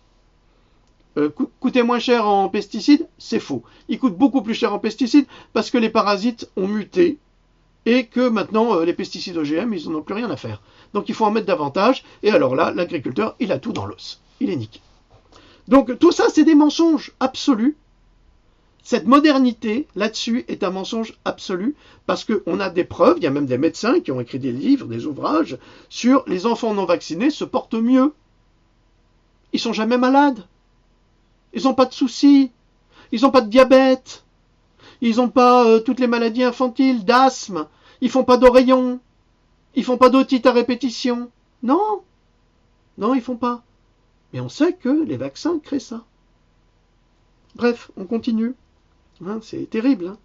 Speaker 1: Coûter moins cher en pesticides, c'est faux. Ils coûtent beaucoup plus cher en pesticides parce que les parasites ont muté et que maintenant, les pesticides OGM, ils n'en ont plus rien à faire. Donc, il faut en mettre davantage. Et alors là, l'agriculteur, il a tout dans l'os. Il est niqué. Donc tout ça, c'est des mensonges absolus. Cette modernité, là-dessus, est un mensonge absolu, parce qu'on a des preuves, il y a même des médecins qui ont écrit des livres, des ouvrages, sur les enfants non vaccinés se portent mieux. Ils sont jamais malades. Ils n'ont pas de soucis. Ils n'ont pas de diabète. Ils n'ont pas toutes les maladies infantiles, d'asthme. Ils font pas d'oreillons. Ils font pas d'otite à répétition. Non. Non, ils font pas. Mais on sait que les vaccins créent ça. Bref, on continue. Hein, c'est terrible. Hein.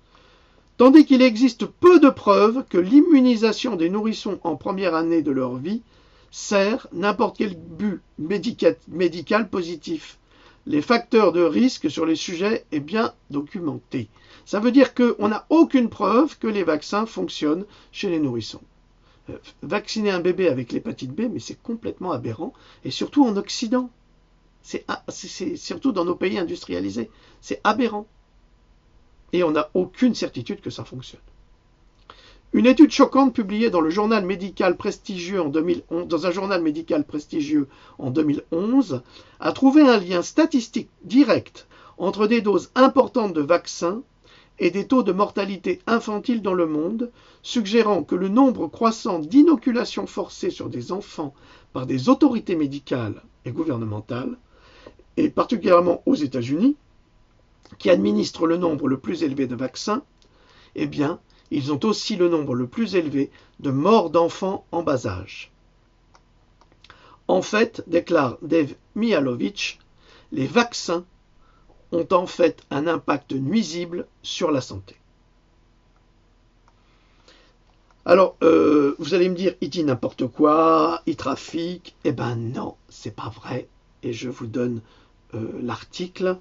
Speaker 1: Tandis qu'il existe peu de preuves que l'immunisation des nourrissons en première année de leur vie sert n'importe quel but médical positif. Les facteurs de risque sur les sujets est bien documenté. Ça veut dire qu'on n'a aucune preuve que les vaccins fonctionnent chez les nourrissons. Vacciner un bébé avec l'hépatite B, mais c'est complètement aberrant, et surtout en Occident. C'est surtout dans nos pays industrialisés. C'est aberrant. Et on n'a aucune certitude que ça fonctionne. Une étude choquante publiée dans le journal médical prestigieux en 2011, dans un journal médical prestigieux en 2011 a trouvé un lien statistique direct entre des doses importantes de vaccins et des taux de mortalité infantile dans le monde, suggérant que le nombre croissant d'inoculations forcées sur des enfants par des autorités médicales et gouvernementales, et particulièrement aux États-Unis, qui administrent le nombre le plus élevé de vaccins, eh bien, ils ont aussi le nombre le plus élevé de morts d'enfants en bas âge. En fait, déclare Dave Mihalowicz, les vaccins ont en fait un impact nuisible sur la santé. Alors, vous allez me dire, il dit n'importe quoi, il trafique. Eh ben non, c'est pas vrai. Et je vous donne l'article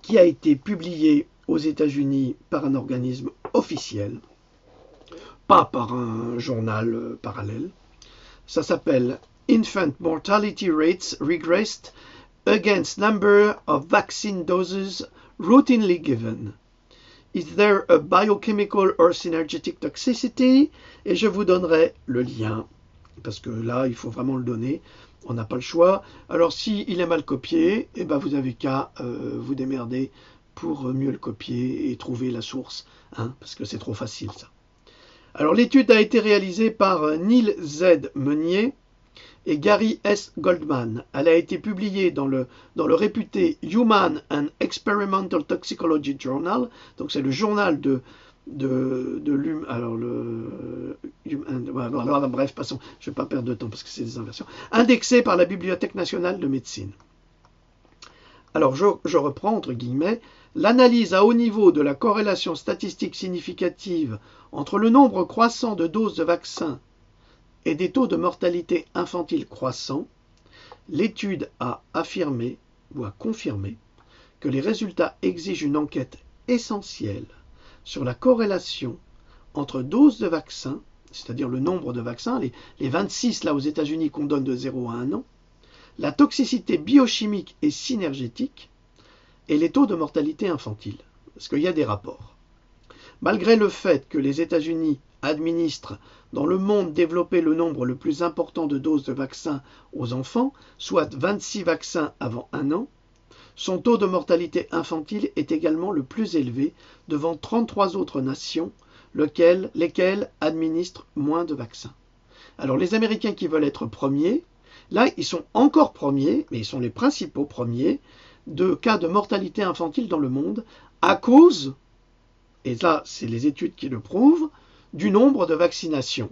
Speaker 1: qui a été publié aux États-Unis par un organisme officiel, pas par un journal parallèle. Ça s'appelle Infant Mortality Rates Regressed Against Number of Vaccine Doses Routinely Given. Is there a biochemical or synergetic toxicity? Et je vous donnerai le lien, parce que là, il faut vraiment le donner. On n'a pas le choix. Alors, s'il est mal copié, eh ben, vous avez qu'à vous démerder pour mieux le copier et trouver la source, hein, parce que c'est trop facile, ça. Alors, l'étude a été réalisée par Neil Z. Meunier et Gary S. Goldman. Elle a été publiée dans le réputé Human and Experimental Toxicology Journal, donc c'est le journal bref, passons, je ne vais pas perdre de temps parce que c'est des inversions, indexé par la Bibliothèque nationale de médecine. Alors, je reprends, entre guillemets, l'analyse à haut niveau de la corrélation statistique significative entre le nombre croissant de doses de vaccins et des taux de mortalité infantile croissants. L'étude a affirmé ou a confirmé que les résultats exigent une enquête essentielle sur la corrélation entre doses de vaccins c'est-à-dire le nombre de vaccins, les 26 là aux États-Unis qu'on donne de 0 à 1 an, la toxicité biochimique et synergétique et les taux de mortalité infantile. Parce qu'il y a des rapports. Malgré le fait que les États-Unis administrent dans le monde développé le nombre le plus important de doses de vaccins aux enfants, soit 26 vaccins avant 1 an, son taux de mortalité infantile est également le plus élevé devant 33 autres nations, lesquelles administrent moins de vaccins. Alors les Américains qui veulent être premiers, là ils sont encore premiers, mais ils sont les principaux premiers, de cas de mortalité infantile dans le monde, à cause, et là c'est les études qui le prouvent, du nombre de vaccinations,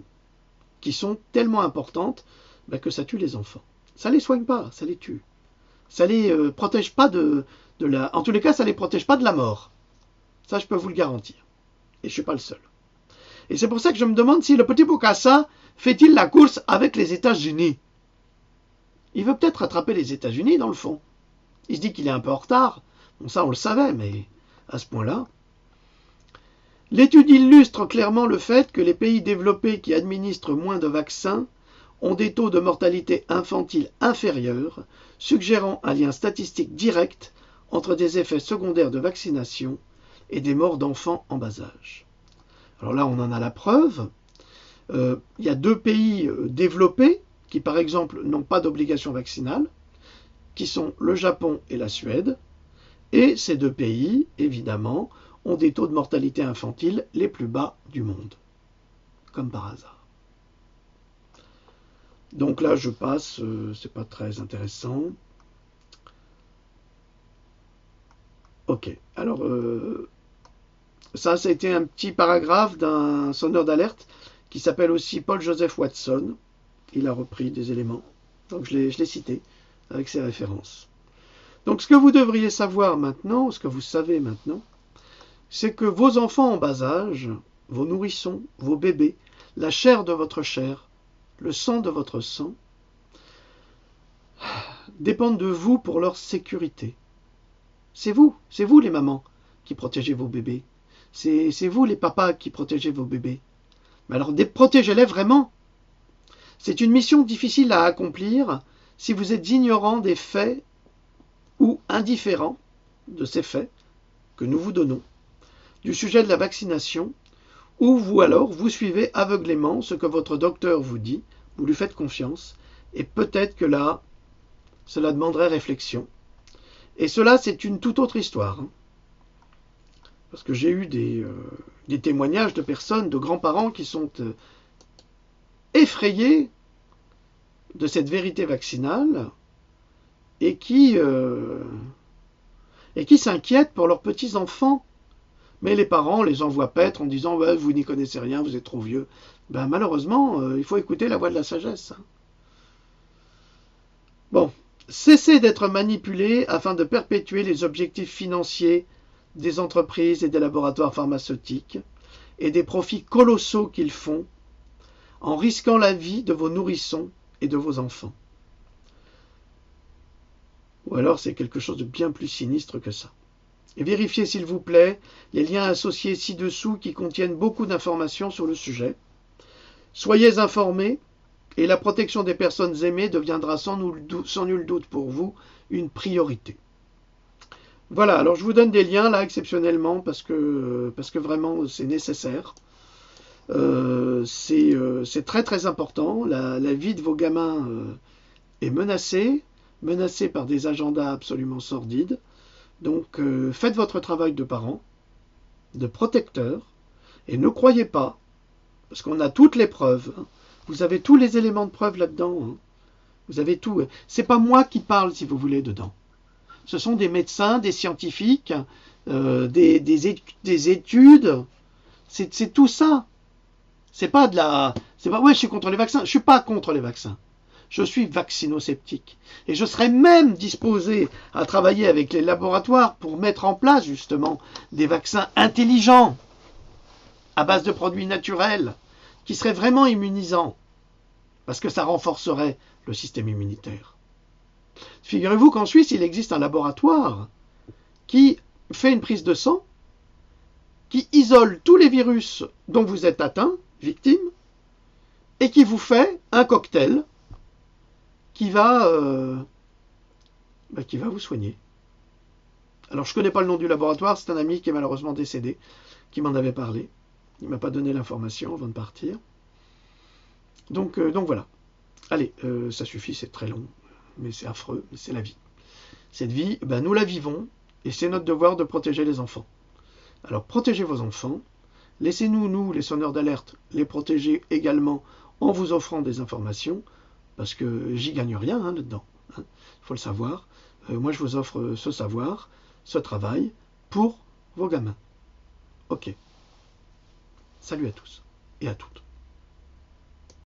Speaker 1: qui sont tellement importantes que ça tue les enfants. Ça ne les soigne pas, ça les tue. Ça ne les protège pas de la... En tous les cas, ça ne les protège pas de la mort. Ça, je peux vous le garantir. Et je ne suis pas le seul. Et c'est pour ça que je me demande si le petit Bokassa fait-il la course avec les États-Unis. Il veut peut-être rattraper les États-Unis, dans le fond. Il se dit qu'il est un peu en retard. Bon, ça, on le savait, mais à ce point-là. L'étude illustre clairement le fait que les pays développés qui administrent moins de vaccins ont des taux de mortalité infantile inférieurs, suggérant un lien statistique direct entre des effets secondaires de vaccination et des morts d'enfants en bas âge. Alors là, on en a la preuve. Il y a 2 pays développés qui, par exemple, n'ont pas d'obligation vaccinale, qui sont le Japon et la Suède. Et ces 2 pays, évidemment, ont des taux de mortalité infantile les plus bas du monde, comme par hasard. Donc là, je passe, c'est pas très intéressant. Ok, alors ça a été un petit paragraphe d'un sonneur d'alerte qui s'appelle aussi Paul Joseph Watson. Il a repris des éléments, donc je l'ai cité avec ses références. Donc ce que vous devriez savoir maintenant, ce que vous savez maintenant, c'est que vos enfants en bas âge, vos nourrissons, vos bébés, la chair de votre chair, le sang de votre sang, dépendent de vous pour leur sécurité. C'est vous les mamans qui protégez vos bébés. C'est vous les papas qui protégez vos bébés. Mais alors protégez-les vraiment. C'est une mission difficile à accomplir si vous êtes ignorant des faits ou indifférent de ces faits que nous vous donnons, du sujet de la vaccination, ou vous suivez aveuglément ce que votre docteur vous dit, vous lui faites confiance, et peut-être que là, cela demanderait réflexion. Et cela, c'est une toute autre histoire. Parce que j'ai eu des témoignages de personnes, de grands-parents qui sont effrayés de cette vérité vaccinale et qui s'inquiètent pour leurs petits-enfants. Mais les parents les envoient paître en disant ouais, « vous n'y connaissez rien, vous êtes trop vieux ». Ben, malheureusement, il faut écouter la voix de la sagesse. Bon, cessez d'être manipulés afin de perpétuer les objectifs financiers des entreprises et des laboratoires pharmaceutiques et des profits colossaux qu'ils font en risquant la vie de vos nourrissons et de vos enfants. Ou alors c'est quelque chose de bien plus sinistre que ça. Et vérifiez s'il vous plaît les liens associés ci-dessous qui contiennent beaucoup d'informations sur le sujet. Soyez informés et la protection des personnes aimées deviendra sans nul doute pour vous une priorité. Voilà, alors je vous donne des liens là exceptionnellement parce que vraiment c'est nécessaire. C'est très très important. La vie de vos gamins est menacée par des agendas absolument sordides. Donc faites votre travail de parents, de protecteurs, et ne croyez pas, parce qu'on a toutes les preuves, hein, vous avez tous les éléments de preuve là-dedans, hein, vous avez tout. C'est pas moi qui parle, si vous voulez, dedans. Ce sont des médecins, des scientifiques, des études, c'est tout ça. C'est pas ouais, je suis contre les vaccins, je suis pas contre les vaccins. Je suis vaccinosceptique. Et je serais même disposé à travailler avec les laboratoires pour mettre en place justement des vaccins intelligents, à base de produits naturels, qui seraient vraiment immunisants, parce que ça renforcerait le système immunitaire. Figurez-vous qu'en Suisse, il existe un laboratoire qui fait une prise de sang, qui isole tous les virus dont vous êtes atteint, victime, et qui vous fait un cocktail qui va vous soigner. Alors je ne connais pas le nom du laboratoire, c'est un ami qui est malheureusement décédé, qui m'en avait parlé. Il ne m'a pas donné l'information avant de partir. Donc voilà. Allez, ça suffit, c'est très long, mais c'est affreux, mais c'est la vie. Cette vie, nous la vivons, et c'est notre devoir de protéger les enfants. Alors protégez vos enfants, laissez-nous, nous, les sonneurs d'alerte, les protéger également en vous offrant des informations, parce que j'y gagne rien là-dedans. Il faut le savoir. Moi, je vous offre ce savoir, ce travail, pour vos gamins. Ok. Salut à tous et à toutes.